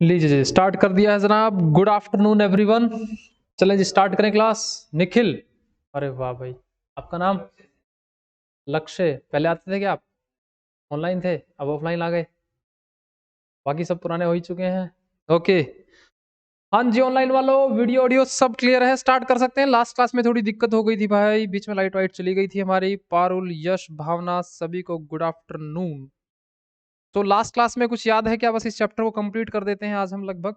लीजिए जी, स्टार्ट कर दिया है जनाब। Good afternoon everyone. चलें जी, स्टार्ट करें क्लास। निखिल, अरे वाह भाई, आपका नाम? लक्ष्य। पहले आते थे क्या आप? ऑनलाइन थे, अब ऑफलाइन आ गए? बाकी सब पुराने हो ही चुके हैं। ओके। हाँ जी, ऑनलाइन वालों, वीडियो ऑडियो सब क्लियर है, स्टार्ट कर सकते हैं। लास्ट क्लास में थोड़ी दिक्कत हो गई थी भाई, बीच में लाइट वाइट चली गई थी हमारी। पारुल, यश, भावना, सभी को गुड आफ्टरनून। तो लास्ट क्लास में कुछ याद है क्या? बस इस चैप्टर को कंप्लीट कर देते हैं आज हम लगभग।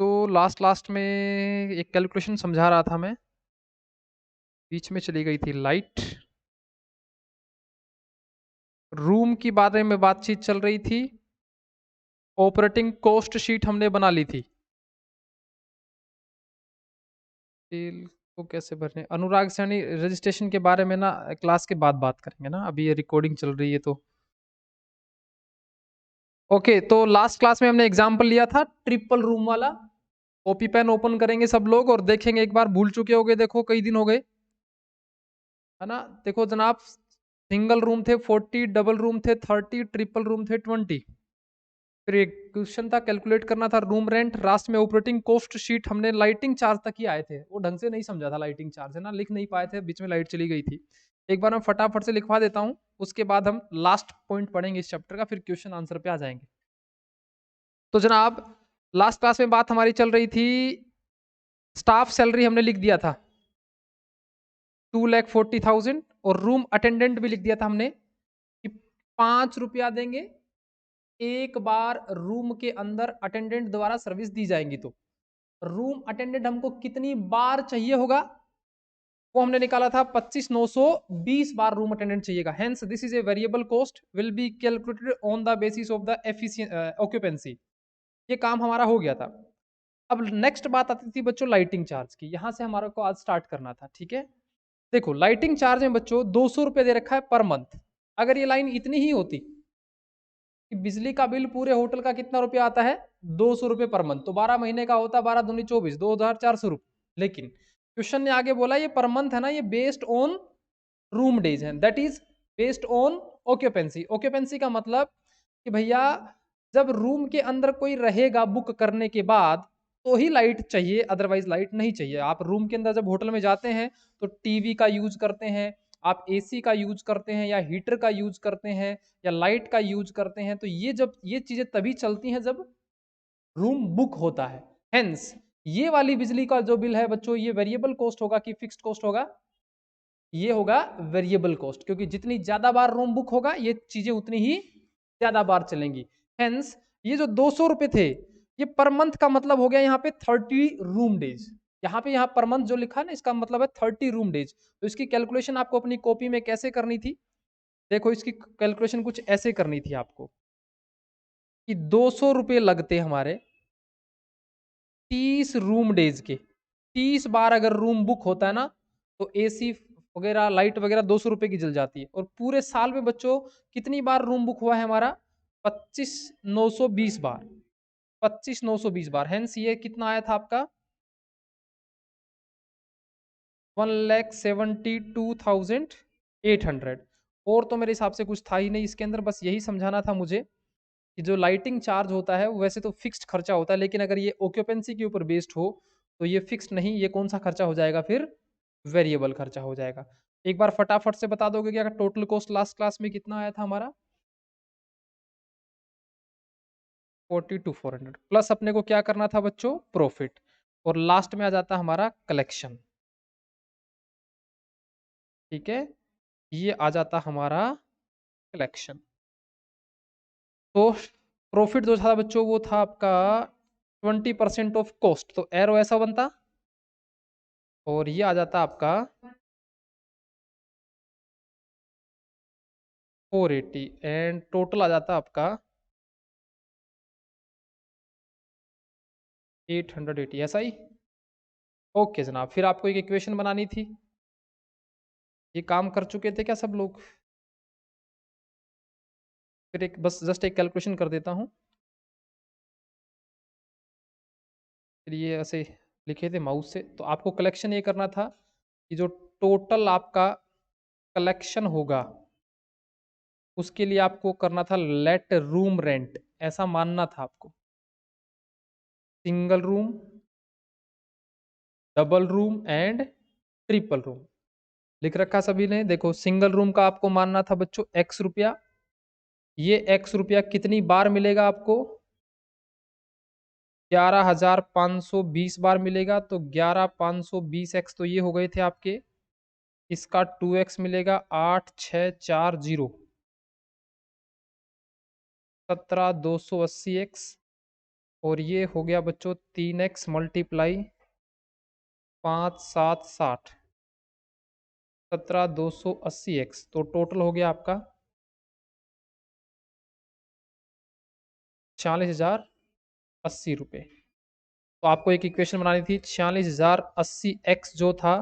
तो लास्ट लास्ट में एक कैलकुलेशन समझा रहा था मैं, बीच में चली गई थी लाइट। रूम की बारे में बातचीत चल रही थी। ऑपरेटिंग कॉस्ट शीट हमने बना ली थी। बिल को कैसे भरने, अनुराग सैनी, रजिस्ट्रेशन के बारे में ना क्लास के बाद बात करेंगे ना, अभी ये रिकॉर्डिंग चल रही है तो। ओके, तो लास्ट क्लास में हमने एग्जांपल लिया था ट्रिपल रूम वाला। कॉपी पेन ओपन करेंगे सब लोग और देखेंगे, एक बार भूल चुके होगे, देखो कई दिन हो गए, है ना। देखो जनाब, सिंगल रूम थे 40, डबल रूम थे 30, ट्रिपल रूम थे 20। फिर एक क्वेश्चन था, कैलकुलेट करना था रूम रेंट। लास्ट में ऑपरेटिंग कॉस्ट शीट हमने लाइटिंग चार्ज तक ही आए थे, वो ढंग से नहीं समझा था लाइटिंग चार्ज, है ना, लिख नहीं पाए थे, बीच में लाइट चली गई थी। एक बार मैं फटाफट से लिखवा देता हूँ, उसके बाद हम लास्ट पॉइंट पढ़ेंगे इस चैप्टर का, फिर क्वेश्चन आंसर पे आ जाएंगे। तो जनाब, लास्ट क्लास में बात हमारी चल रही थी, स्टाफ सैलरी हमने लिख दिया था 2,40,000, और रूम अटेंडेंट भी लिख दिया था हमने कि 5 रुपया देंगे एक बार रूम के अंदर अटेंडेंट द्वारा सर्विस दी जाएंगी। तो रूम अटेंडेंट हमको कितनी बार चाहिए होगा, वो हमने निकाला था 25,920 बार रूम अटेंडेंट चाहिएगा। Hence this is a variable cost will be calculated on the basis of the occupancy. ये काम हमारा हो गया था। अब नेक्स्ट बात आती थी बच्चों लाइटिंग चार्ज की, यहां से हमारे को आज स्टार्ट करना था, ठीक है। देखो लाइटिंग चार्ज में बच्चों 200 रुपये दे रखा है पर मंथ। अगर ये लाइन इतनी ही होती कि बिजली का बिल पूरे होटल का कितना रुपया आता है, 200 रुपये पर मंथ, तो 12 महीने का होता, 12 दूनी 24, 2,400 रुपये। लेकिन क्वेश्चन ने आगे बोला ये पर मंथ है ना, ये बेस्ड ऑन रूम डेज है, that is based on occupancy. Occupancy का मतलब कि भैया जब रूम के अंदर कोई रहेगा बुक करने के बाद तो ही लाइट चाहिए, अदरवाइज लाइट नहीं चाहिए। आप रूम के अंदर जब होटल में जाते हैं तो टीवी का यूज करते हैं, आप एसी का यूज करते हैं, या हीटर का यूज करते हैं, या लाइट का यूज करते हैं, तो ये चीजें तभी चलती हैं जब रूम बुक होता है। हेंस ये वाली बिजली का जो बिल है बच्चों, ये वेरिएबल कॉस्ट होगा कि फिक्स्ड कॉस्ट होगा? ये होगा वेरिएबल कॉस्ट, क्योंकि जितनी ज्यादा बार रूम बुक होगा ये चीजें उतनी ही ज्यादा बार चलेंगी। हेंस ये जो 200 रुपए थे, ये पर मंथ का मतलब हो गया यहाँ पे 30 रूम डेज। यहाँ पर मंथ जो लिखा है ना, इसका मतलब है 30 रूम डेज। तो इसकी कैलकुलेशन आपको अपनी कॉपी में कैसे करनी थी? देखो इसकी कैलकुलेशन कुछ ऐसे करनी थी आपको कि 200 रुपये लगते हमारे 30 रूम डेज के। 30 बार अगर रूम बुक होता है ना, तो एसी वगैरह लाइट वगैरह 200 रुपये की जल जाती है। और पूरे साल में बच्चों कितनी बार रूम बुक हुआ है हमारा? 25,920 बार। 25,920 बार, हेंस ये कितना आया था आपका? 1,72,800। और तो मेरे हिसाब से कुछ था ही नहीं इसके अंदर, बस यही समझाना था मुझे कि जो लाइटिंग चार्ज होता है वैसे तो फिक्स्ड खर्चा होता है, लेकिन अगर ये ऑक्यूपेंसी के ऊपर बेस्ड हो तो ये फिक्स्ड नहीं, ये कौन सा खर्चा हो जाएगा फिर? वेरिएबल खर्चा हो जाएगा। एक बार फटाफट से बता दोगे कि अगर टोटल कॉस्ट लास्ट क्लास में कितना आया था हमारा? 42,400 प्लस अपने को क्या करना था बच्चों? प्रॉफिट। और लास्ट में आ जाता हमारा कलेक्शन, ठीक है, ये आ जाता हमारा कलेक्शन। तो प्रॉफिट जो था बच्चों वो था आपका 20% ऑफ कॉस्ट, तो एरो ऐसा बनता, और ये आ जाता आपका 480, एंड टोटल आ जाता आपका 880, ऐसा ही। ओके जनाब, फिर आपको एक इक्वेशन बनानी थी, ये काम कर चुके थे क्या सब लोग? फिर एक बस जस्ट एक कैलकुलेशन कर देता हूँ। फिर ये ऐसे लिखे थे माउस से, तो आपको कलेक्शन ये करना था कि जो टोटल आपका कलेक्शन होगा उसके लिए आपको करना था लेट रूम रेंट, ऐसा मानना था आपको। Single room, double room and triple room. लिख रखा सभी ने। देखो सिंगल रूम का आपको मानना था बच्चों x रुपया। ये x रुपया कितनी बार मिलेगा आपको? 11,520 बार मिलेगा। तो 11,520x तो ये हो गए थे आपके। इसका 2x मिलेगा 8,640, 17,280x। और ये हो गया बच्चों 3x मल्टीप्लाई 5,760, 17,280x। तो टोटल हो गया आपका 46,080 रुपये। तो आपको एक इक्वेशन बनानी थी। 46,080x जो था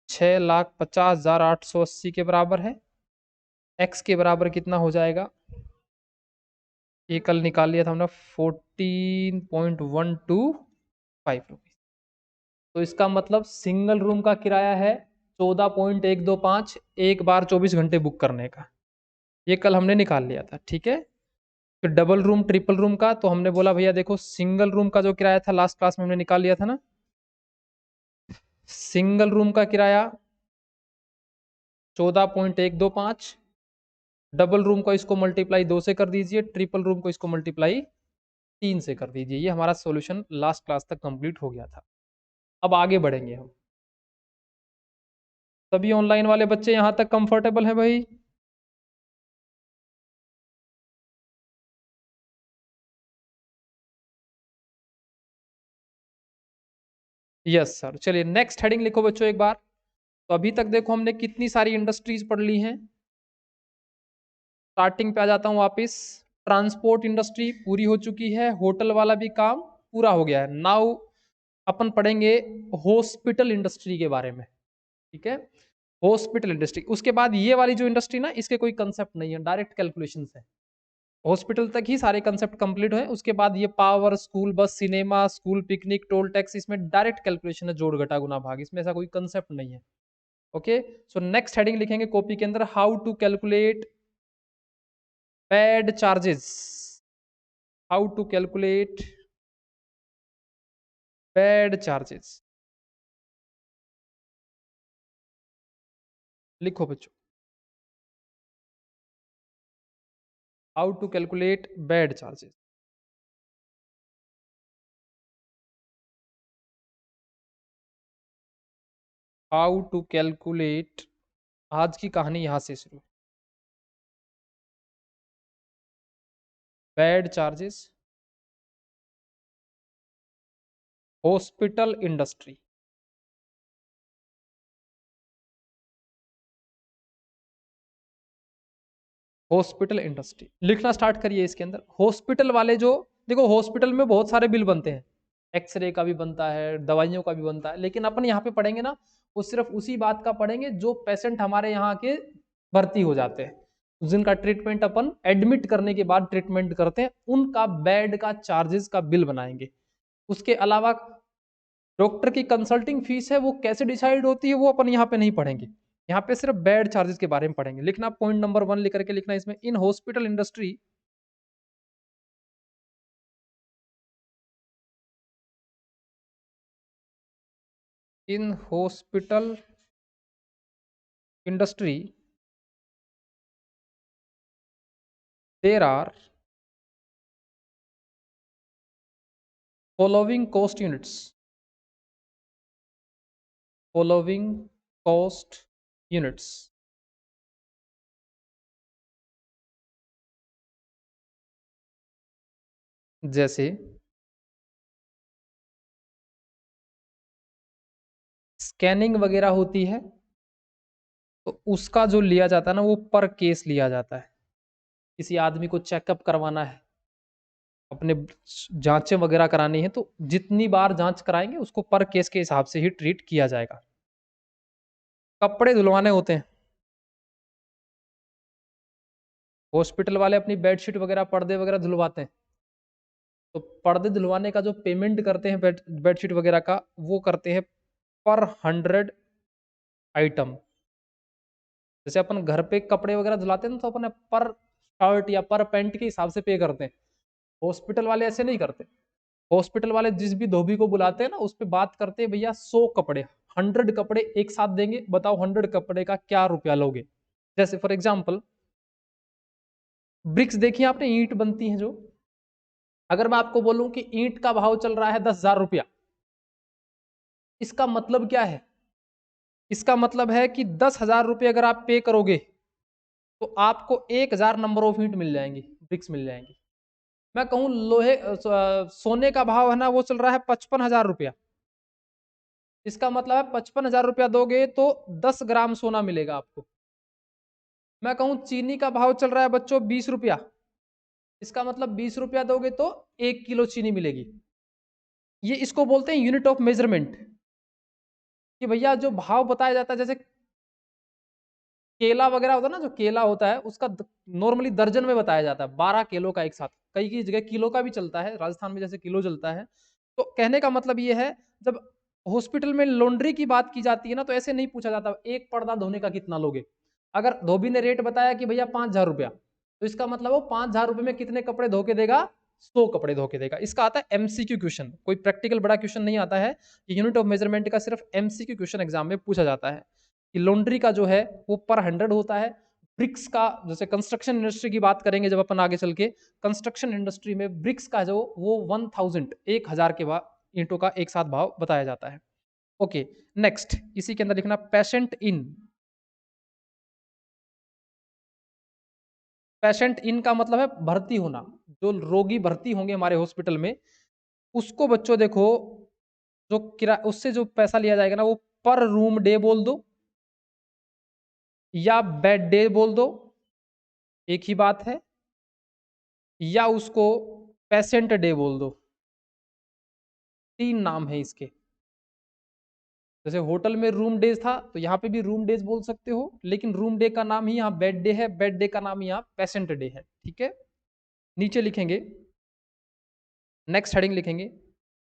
6,50,880 के बराबर है। x के बराबर कितना हो जाएगा? ये कल निकाल लिया था हमने 14.125 रुपीज। तो इसका मतलब सिंगल रूम का किराया है 14.125 एक बार 24 घंटे बुक करने का। ये कल हमने निकाल लिया था, ठीक है। फिर डबल रूम ट्रिपल रूम का तो हमने बोला भैया देखो सिंगल रूम का जो किराया था लास्ट क्लास में हमने निकाल लिया था ना। सिंगल रूम का किराया 14.125, डबल रूम को इसको मल्टीप्लाई 2 से कर दीजिए, ट्रिपल रूम को इसको मल्टीप्लाई 3 से कर दीजिए। ये हमारा सॉल्यूशन लास्ट क्लास तक कंप्लीट हो गया था। अब आगे बढ़ेंगे हम। सभी ऑनलाइन वाले बच्चे यहां तक कंफर्टेबल हैं भाई? Yes sir. चलिए नेक्स्ट हेडिंग लिखो बच्चों एक बार। तो अभी तक देखो हमने कितनी सारी इंडस्ट्रीज पढ़ ली हैं। स्टार्टिंग पे आ जाता हूँ वापिस। ट्रांसपोर्ट इंडस्ट्री पूरी हो चुकी है, होटल वाला भी काम पूरा हो गया है। नाउ अपन पढ़ेंगे हॉस्पिटल इंडस्ट्री के बारे में, ठीक है। हॉस्पिटल इंडस्ट्री, उसके बाद ये वाली जो इंडस्ट्री ना, इसके कोई कंसेप्ट नहीं है, डायरेक्ट कैलकुलेशन है। हॉस्पिटल तक ही सारे कंसेप्ट कंप्लीट है। उसके बाद ये power, school bus, cinema, school picnic, toll tax, इसमें डायरेक्ट कैलकुलेशन है, जोड़ घटा गुना भाग, इसमें ऐसा कोई कंसेप्ट नहीं है। ओके, सो नेक्स्ट हेडिंग लिखेंगे कॉपी के अंदर, how to calculate bed charges. How to calculate bed charges. लिखो बच्चों, how to calculate bed charges. How to calculate, आज की कहानी यहां से शुरू। Bed charges, hospital industry. Hospital industry लिखना स्टार्ट करिए। इसके अंदर हॉस्पिटल वाले जो, देखो हॉस्पिटल में बहुत सारे बिल बनते हैं, एक्सरे का भी बनता है, दवाइयों का भी बनता है, लेकिन अपन यहाँ पे पढ़ेंगे ना, वो सिर्फ उसी बात का पढ़ेंगे जो पेशेंट हमारे यहाँ के भर्ती हो जाते हैं, जिनका ट्रीटमेंट अपन एडमिट करने के बाद ट्रीटमेंट करते हैं, उनका बेड का चार्जेस का बिल बनाएंगे। उसके अलावा डॉक्टर की कंसल्टिंग फीस है, वो कैसे डिसाइड होती है वो अपन यहाँ पे नहीं पढ़ेंगे। यहाँ पे सिर्फ बेड चार्जेस के बारे में पढ़ेंगे। लिखना पॉइंट नंबर 1 लिख करके लिखना इसमें, in hospital industry in hospital industry there are following cost units. Following cost units, जैसे स्कैनिंग वगैरह होती है तो उसका जो लिया जाता है ना, वो पर केस लिया जाता है। किसी आदमी को चेकअप करवाना है, अपने जांचें वगैरह करानी है, तो जितनी बार जांच कराएंगे उसको पर केस के हिसाब से ही ट्रीट किया जाएगा। कपड़े धुलवाने होते हैं, हॉस्पिटल वाले अपनी बेडशीट वगैरह, पर्दे वगैरह धुलवाते हैं, तो पर्दे धुलवाने का जो पेमेंट करते हैं बेडशीट वगैरह का, वो करते हैं पर 100 आइटम। जैसे अपन घर पे कपड़े वगैरह धुलाते हैं ना, तो अपन पर शर्ट या पर पैंट के हिसाब से पे करते हैं। हॉस्पिटल वाले ऐसे नहीं करते। हॉस्पिटल वाले जिस भी धोबी को बुलाते हैं ना, उस पे बात करते हैं भैया 100 कपड़े, 100 कपड़े एक साथ देंगे, बताओ 100 कपड़े का क्या रुपया लोगे। जैसे फॉर एग्जाम्पल ब्रिक्स देखिए आपने, ईंट बनती है जो, अगर मैं आपको बोलूं कि ईंट का भाव चल रहा है 10,000 रुपया, इसका मतलब क्या है? इसका मतलब है कि 10,000 रुपये अगर आप पे करोगे तो आपको 1,000 नंबर ऑफ ईंट मिल जाएंगी, ब्रिक्स मिल जाएंगी। मैं कहूं लोहे सोने का भाव है ना, वो चल रहा है 55,000 रुपया, इसका मतलब है 55,000 रुपया दोगे तो 10 ग्राम सोना मिलेगा आपको। मैं कहूं चीनी का भाव चल रहा है बच्चों 20 रुपया, इसका मतलब 20 रुपया दोगे तो 1 किलो चीनी मिलेगी। ये इसको बोलते हैं यूनिट ऑफ मेजरमेंट, कि भैया जो भाव बताया जाता है, जैसे केला वगैरह होता है ना, जो केला होता है उसका नॉर्मली दर्जन में बताया जाता है, 12 किलो का एक साथ, कई की जगह किलो का भी चलता है, राजस्थान में जैसे किलो चलता है। तो कहने का मतलब ये है, जब हॉस्पिटल में लॉन्ड्री की बात की जाती है ना, तो ऐसे नहीं पूछा जाता एक पर्दा धोने का कितना लोगे। अगर धोबी ने रेट बताया कि भैया 5,000 रुपया, तो इसका मतलब वो 5,000 रुपये में कितने कपड़े धो के देगा? 100 कपड़े धो के देगा। इसका आता है एमसीक्यू क्वेश्चन, कोई प्रैक्टिकल बड़ा क्वेश्चन नहीं आता है। यूनिट ऑफ मेजरमेंट का सिर्फ एमसीक्यू क्वेश्चन एग्जाम में पूछा जाता है कि लॉन्ड्री का जो है वो पर 100 होता है। ब्रिक्स का, जैसे कंस्ट्रक्शन इंडस्ट्री की बात करेंगे जब अपन आगे चल के, कंस्ट्रक्शन इंडस्ट्री में ब्रिक्स का जो वो 1000 1,000 के बाद ईंटों का एक साथ भाव बताया जाता है। ओके, नेक्स्ट इसी के अंदर लिखना पेशेंट इन। पेशेंट इन का मतलब है भर्ती होना, जो रोगी भर्ती होंगे हमारे हॉस्पिटल में, उसको बच्चों देखो, जो किराया उससे जो पैसा लिया जाएगा ना, वो पर रूम डे बोल दो या बेड डे बोल दो, एक ही बात है, या उसको पेशेंट डे बोल दो, तीन नाम है इसके। जैसे होटल में रूम डेज था, तो यहाँ पे भी रूम डेज बोल सकते हो, लेकिन रूम डे का नाम ही यहाँ बेड डे है, बेड डे का नाम यहाँ पेशेंट डे है। ठीक है, नीचे लिखेंगे, नेक्स्ट हेडिंग लिखेंगे,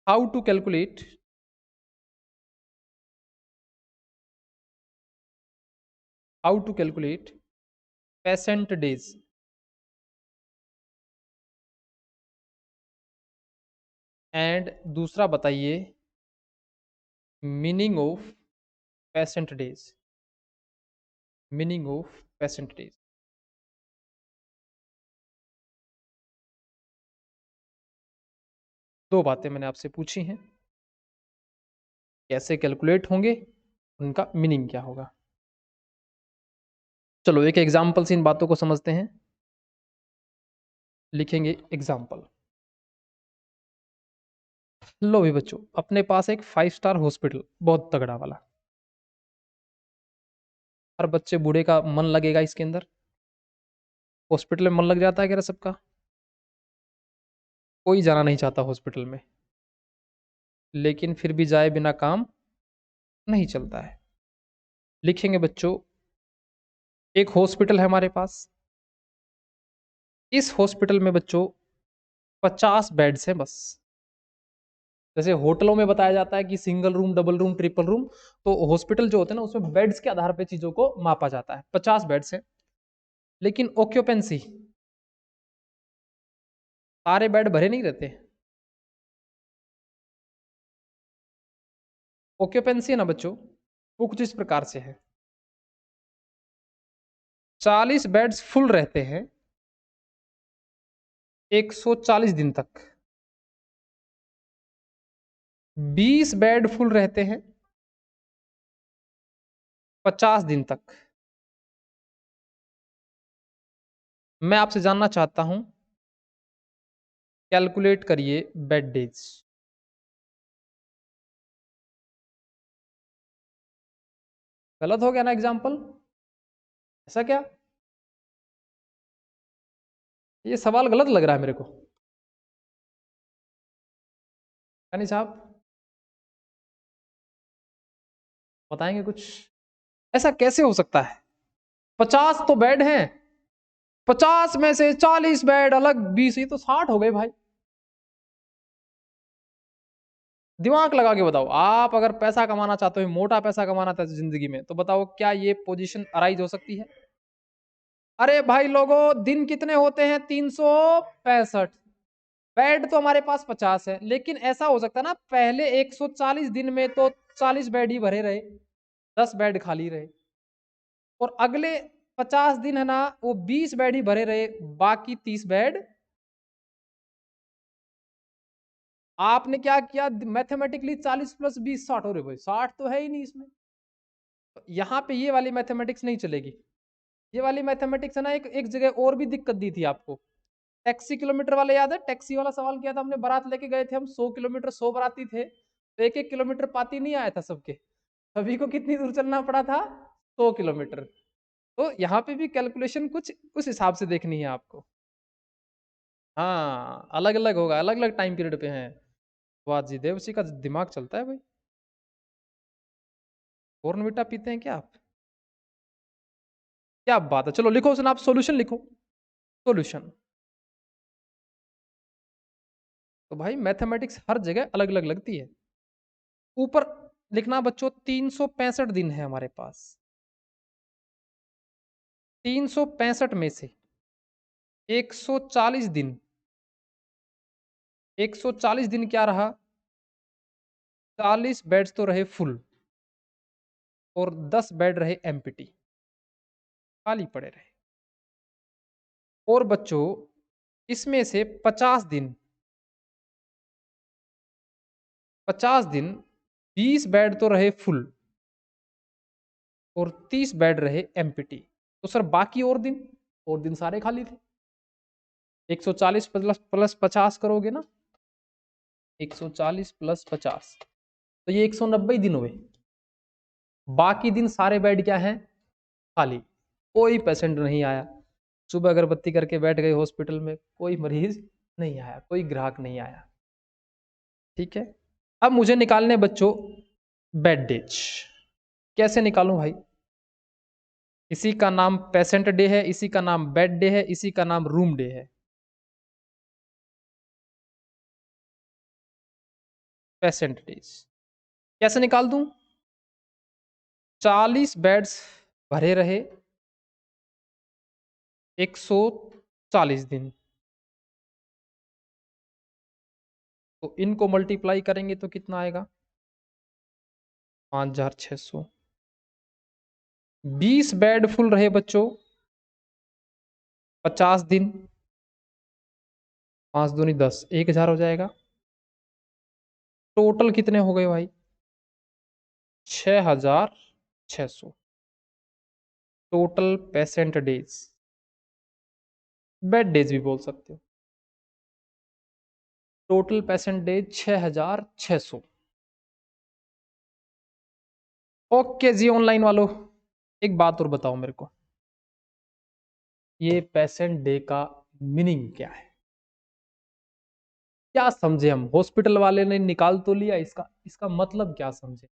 how to calculate, how to calculate patient days. And दूसरा बताइए meaning of patient days, meaning of patient days. दो बातें मैंने आपसे पूछी हैं, कैसे कैलकुलेट होंगे, उनका मीनिंग क्या होगा। चलो एक एग्जाम्पल से इन बातों को समझते हैं। लिखेंगे एग्जाम्पल। लो भी बच्चों, अपने पास एक 5 स्टार हॉस्पिटल, बहुत तगड़ा वाला, हर बच्चे बूढ़े का मन लगेगा इसके अंदर। हॉस्पिटल में मन लग जाता है क्या सबका? कोई जाना नहीं चाहता हॉस्पिटल में, लेकिन फिर भी जाए बिना काम नहीं चलता है। लिखेंगे बच्चों, एक हॉस्पिटल है हमारे पास, इस हॉस्पिटल में बच्चों 50 बेड्स हैं बस। जैसे होटलों में बताया जाता है कि single room, double room, triple room, तो हॉस्पिटल जो होते हैं ना, उसमें बेड्स के आधार पे चीजों को मापा जाता है। 50 बेड्स हैं, लेकिन ऑक्यूपेंसी, सारे बेड भरे नहीं रहते। ऑक्यूपेंसी है ना बच्चों, वो कुछ इस प्रकार से है, 40 बेड्स फुल रहते हैं 140 दिन तक, 20 बेड फुल रहते हैं 50 दिन तक। मैं आपसे जानना चाहता हूं, कैलकुलेट करिए बेड डेज। गलत हो गया ना एग्जाम्पल? ऐसा क्या? ये सवाल गलत लग रहा है मेरे को, यानी साहब बताएंगे कुछ? ऐसा कैसे हो सकता है? 50 तो बेड हैं, 50 में से 40 बेड अलग, 20, ये तो 60 हो गए भाई। दिमाग लगा के बताओ, आप अगर पैसा कमाना चाहते हो, मोटा पैसा कमाना चाहते हो जिंदगी में, तो बताओ क्या ये पोजीशन अराइज हो सकती है? अरे भाई लोगों, दिन कितने होते हैं? 365। बेड तो हमारे पास 50 है, लेकिन ऐसा हो सकता है ना पहले 140 दिन में तो 40 बेड ही भरे रहे, 10 बेड खाली रहे, और अगले 50 दिन है ना वो 20 बेड ही भरे रहे, बाकी 30 बेड आपने क्या किया, मैथमेटिकली 40 प्लस 20 60 हो रहे भाई, 60 तो है ही नहीं इसमें। तो यहाँ पे ये वाली मैथमेटिक्स नहीं चलेगी। ये वाली मैथमेटिक्स है ना, एक एक जगह और भी दिक्कत दी थी आपको, टैक्सी किलोमीटर वाला याद है, टैक्सी वाला सवाल किया था हमने, बारात लेके गए थे हम 100 किलोमीटर, 100 बाराती थे, तो एक एक किलोमीटर पाती नहीं आया था सबके, सभी को कितनी दूर चलना पड़ा था, 100 किलोमीटर। तो यहाँ पे भी कैलकुलेशन कुछ उस हिसाब से देखनी है आपको। हाँ अलग अलग होगा, अलग अलग टाइम पीरियड पे हैं। वाह जी देवसी का दिमाग चलता है भाई। बॉर्नविटा पीते हैं क्या आप? क्या बात है, चलो लिखो सुन, आप सॉल्यूशन लिखो, सॉल्यूशन। तो भाई मैथमेटिक्स हर जगह अलग अलग लगती है। ऊपर लिखना बच्चों, 365 दिन है हमारे पास, 365 में से 140 दिन, 140 दिन क्या रहा, 40 बेड्स तो रहे फुल और 10 बेड रहे एम्प्टी, खाली पड़े रहे। और बच्चों इसमें से 50 दिन 20 बेड तो रहे फुल और 30 बेड रहे एम्प्टी, तो सर बाकी और दिन सारे खाली थे। 140 प्लस प्लस 50 करोगे ना, 140 प्लस 50 तो ये 190 दिन हुए, बाकी दिन सारे बेड क्या हैं, खाली, कोई पेशेंट नहीं आया, सुबह अगरबत्ती करके बैठ गए हॉस्पिटल में, कोई मरीज नहीं आया, कोई ग्राहक नहीं आया। ठीक है, अब मुझे निकालने बच्चों बेड डेज, कैसे निकालूं भाई? इसी का नाम पेशेंट डे है, इसी का नाम बेड डे है, इसी का नाम रूम डे है। पेशेंट डेज कैसे निकाल दूं? 40 बेड्स भरे रहे 140 दिन, तो इनको मल्टीप्लाई करेंगे तो कितना आएगा, 5600। 20 बेड फुल रहे बच्चों 50 दिन, 5 दूनी 10, 1000 हो जाएगा। टोटल कितने हो गए भाई, 6600 total patient days, bed days भी बोल सकते हो। Total patient days 6600। ओके जी ऑनलाइन वालों, एक बात और बताओ मेरे को, ये पेशेंट डे का मीनिंग क्या है? क्या समझे हम, हॉस्पिटल वाले ने निकाल तो लिया, इसका इसका मतलब क्या समझे?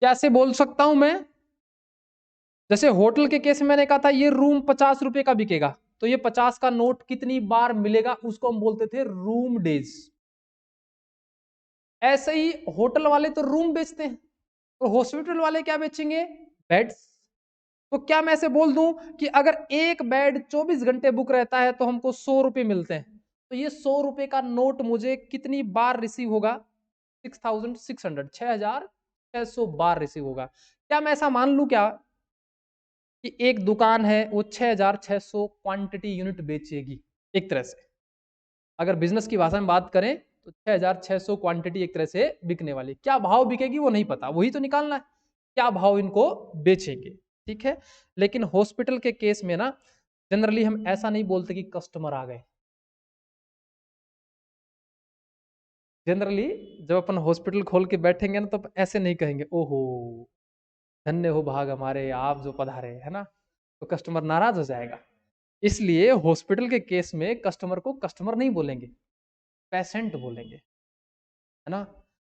कैसे बोल सकता हूं मैं? जैसे होटल के केस में मैंने कहा था ये रूम 50 रुपए का बिकेगा, तो ये 50 का नोट कितनी बार मिलेगा उसको हम बोलते थे रूम डेज। ऐसे ही होटल वाले तो रूम बेचते हैं, और हॉस्पिटल वाले क्या बेचेंगे, बेड्स। तो क्या मैं ऐसे बोल दूं कि अगर एक बेड 24 घंटे बुक रहता है तो हमको 100 रुपए मिलते हैं, तो ये 100 रुपए का नोट मुझे कितनी बार रिसीव होगा, 6600, 6600 बार रिसीव होगा। क्या मैं ऐसा मान लूं क्या कि एक दुकान है वो 6600 क्वांटिटी यूनिट बेचेगी, एक तरह से अगर बिजनेस की भाषा में बात करें तो 6600 क्वांटिटी एक तरह से बिकने वाली, क्या भाव बिकेगी वो नहीं पता, वही तो निकालना है, क्या भाव इनको बेचेंगे। ठीक है, लेकिन हॉस्पिटल के केस में ना जनरली हम ऐसा नहीं बोलते कि कस्टमर आ गए। जनरली जब अपन हॉस्पिटल खोल के बैठेंगे ना तो ऐसे नहीं कहेंगे, ओहो धन्य हो भाग हमारे आप जो पधारे, है ना, तो कस्टमर नाराज हो जाएगा। इसलिए हॉस्पिटल के केस में कस्टमर को कस्टमर नहीं बोलेंगे, पेशेंट बोलेंगे, है ना।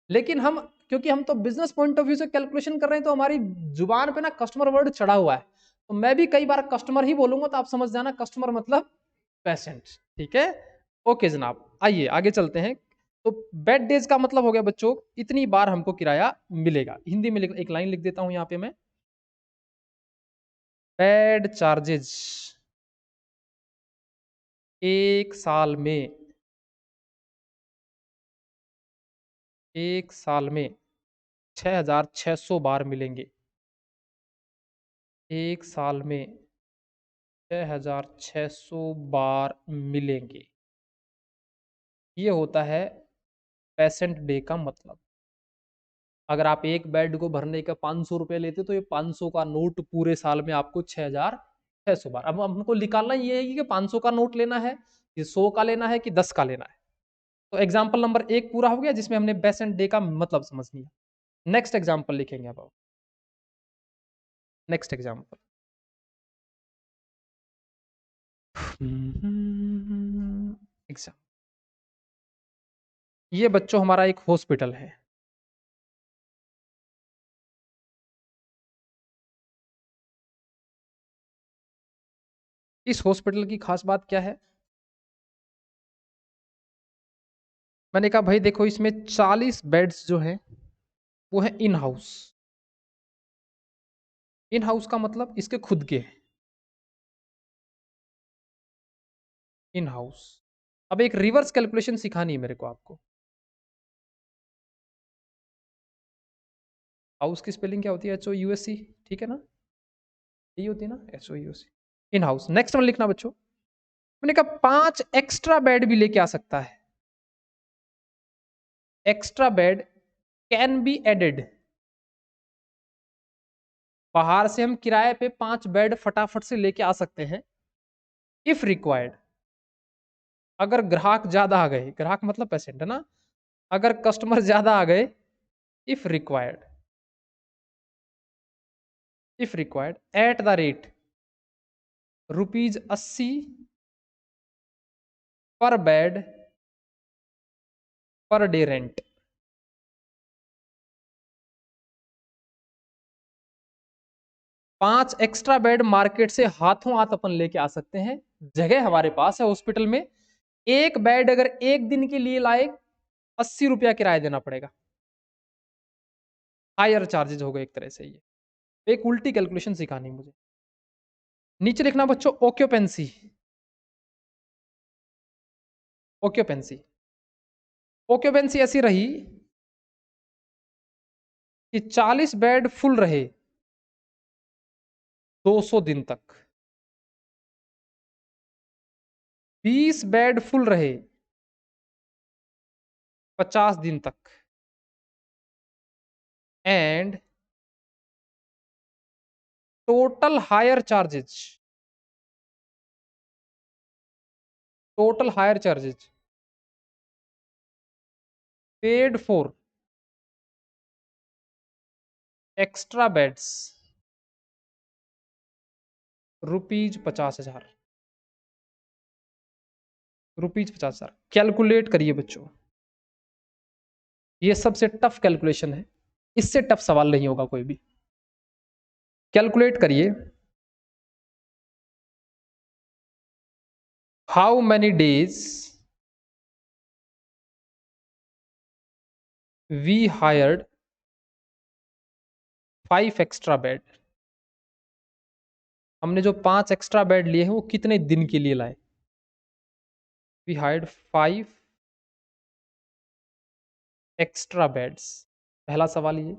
लेकिन हम, क्योंकि हम तो बिजनेस पॉइंट ऑफ व्यू से कैलकुलेशन कर रहे हैं, तो हमारी जुबान पे ना कस्टमर वर्ड चढ़ा हुआ है, तो मैं भी कई बार कस्टमर ही बोलूंगा, तो आप समझ जाना कस्टमर मतलब पेशेंट। ठीक है, ओके जनाब, आइए आगे चलते हैं। तो बेड डेज का मतलब हो गया बच्चों, इतनी बार हमको किराया मिलेगा। हिंदी में एक लाइन लिख देता हूं यहाँ पे मैं, बेड चार्जेज एक साल में, एक साल में 6,600 बार मिलेंगे। एक साल में 6,600 बार मिलेंगे। ये होता है पेशेंट डे का मतलब। अगर आप एक बेड को भरने का 500 रुपये लेते तो ये 500 का नोट पूरे साल में आपको 6,600 बार। अब हमको निकालना ये है कि 500 का नोट लेना है कि 100 का लेना है कि 10 का लेना है। तो एग्जाम्पल नंबर 1 पूरा हो गया जिसमें हमने पेशेंट डे का मतलब समझ लिया। नेक्स्ट एग्जाम्पल लिखेंगे अब। नेक्स्ट एग्जाम्पल, एग्जाम, ये बच्चों हमारा एक हॉस्पिटल है। इस हॉस्पिटल की खास बात क्या है? मैंने कहा भाई देखो इसमें 40 बेड्स जो हैं वो है इन हाउस। इन हाउस का मतलब इसके खुद के हैं, इन हाउस। अब एक रिवर्स कैलकुलेशन सिखानी है मेरे को आपको। हाउस की स्पेलिंग क्या होती है? HOUSE, ठीक है ना? यही होती है ना, HOUSE। In house. नेक्स्ट में लिखना बच्चों, मैंने कहा 5 एक्स्ट्रा बेड भी लेके आ सकता है। Extra bed can be added. बाहर से हम किराए पे 5 बेड फटाफट से लेके आ सकते हैं इफ रिक्वायर्ड। अगर ग्राहक ज्यादा आ गए, ग्राहक मतलब पेशेंट है ना, अगर कस्टमर ज्यादा आ गए, if required, if required at the rate ₹80 पर bed per day rent. 5 extra bed market से हाथों हाथ अपन लेके आ सकते हैं, जगह हमारे पास है हॉस्पिटल में। एक बेड अगर एक दिन के लिए लाए, 80 रुपया किराया देना पड़ेगा। हायर चार्जेज होगा एक तरह से। ये एक उल्टी कैलकुलेशन सिखानी मुझे। नीचे लिखना बच्चों ऑक्यूपेंसी। ऑक्यूपेंसी, ऑक्यूपेंसी ऐसी रही कि 40 बेड फुल रहे 200 दिन तक, 20 बेड फुल रहे 50 दिन तक, and total hire charges, total hire charges paid for extra beds ₹50,000। ₹50,000 calculate करिए बच्चों। ये सबसे टफ कैलकुलेशन है, इससे टफ सवाल नहीं होगा कोई भी। कैलकुलेट करिए, how many days we hired 5 extra bed. हमने जो 5 एक्स्ट्रा बेड लिए हैं वो कितने दिन के लिए लाए? वी हायर्ड 5 एक्स्ट्रा बेड्स, पहला सवाल ये।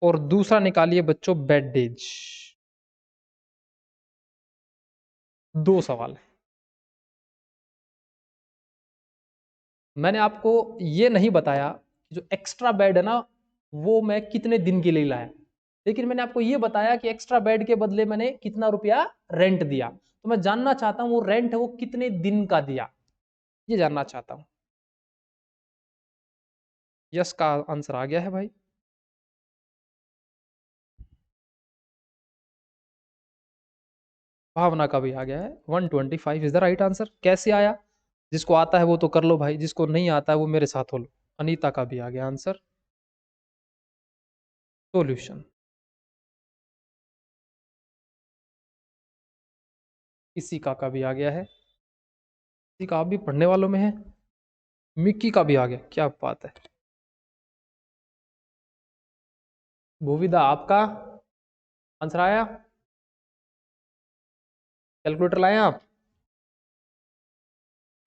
और दूसरा निकालिए बच्चों बेड डेज। 2 सवाल है। मैंने आपको ये नहीं बताया कि जो एक्स्ट्रा बेड है ना वो मैं कितने दिन के लिए लाया, लेकिन मैंने आपको ये बताया कि एक्स्ट्रा बेड के बदले मैंने कितना रुपया रेंट दिया। तो मैं जानना चाहता हूं वो रेंट है वो कितने दिन का दिया, ये जानना चाहता हूं। यस का आंसर आ गया है भाई। भावना का भी आ गया है। 125 इज द राइट आंसर। कैसे आया? जिसको आता है वो तो कर लो भाई, जिसको नहीं आता है वो मेरे साथ हो लो। अनीता का भी आ गया आंसर। सॉल्यूशन, किसी का भी आ गया है। किसी का आप भी पढ़ने वालों में है। मिक्की का भी आ गया, क्या बात है। भूविदा आपका आंसर आया। कैलकुलेटर लाए आप?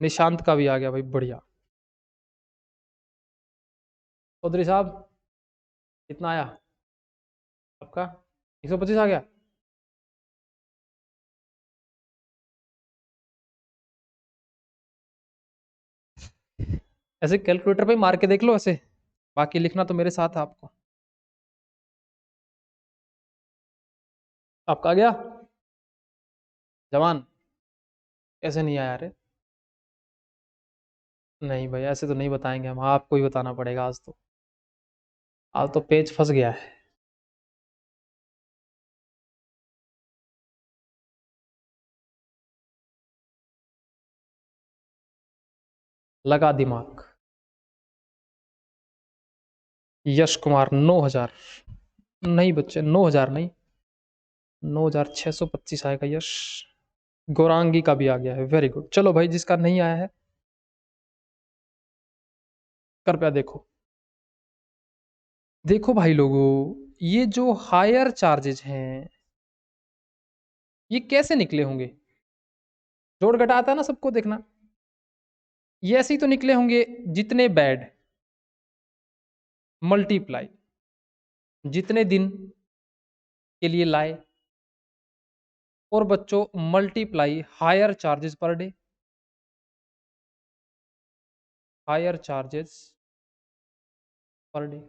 निशांत का भी आ गया भाई, बढ़िया। चौधरी साहब, कितना आया आपका? 125 आ गया। ऐसे कैलकुलेटर पे मार के देख लो ऐसे, बाकी लिखना तो मेरे साथ है आपको। आपका आ गया जवान? कैसे नहीं आया रे? नहीं भाई, ऐसे तो नहीं बताएंगे हम, आपको ही बताना पड़ेगा आज तो। आज तो पेज फंस गया है। लगा दिमाग। यश कुमार 9,000। नहीं बच्चे, 9,000 नहीं, 9,625 आएगा यश। गौरांगी का भी आ गया है, वेरी गुड। चलो भाई, जिसका नहीं आया है कृपया देखो। देखो भाई लोगों, ये जो हायर चार्जेज हैं, ये कैसे निकले होंगे? जोड़ घटा आता है ना सबको, देखना। ये ऐसे ही तो निकले होंगे, जितने बेड मल्टीप्लाई जितने दिन के लिए लाए, और बच्चों multiply higher charges per day. Higher charges per day.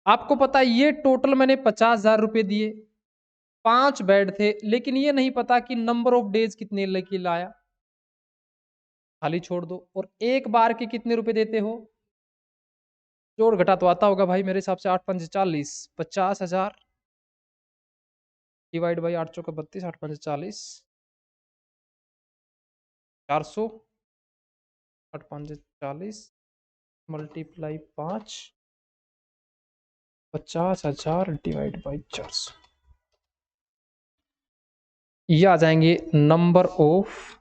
आपको पता है ये टोटल मैंने 50,000 रुपए दिए, 5 बेड थे, लेकिन ये नहीं पता कि नंबर ऑफ डेज कितने लेके लाया। खाली छोड़ दो। और एक बार के कितने रुपए देते हो? जोड़ घटा तो आता होगा भाई मेरे हिसाब से, 8 5 40, 50,000 डिवाइड बाई 8 चौके 32, 8 5 40, 400, 8 5 40 मल्टीप्लाई 5, 50,000 डिवाइड बाई 400। ये आ जाएंगे नंबर ऑफ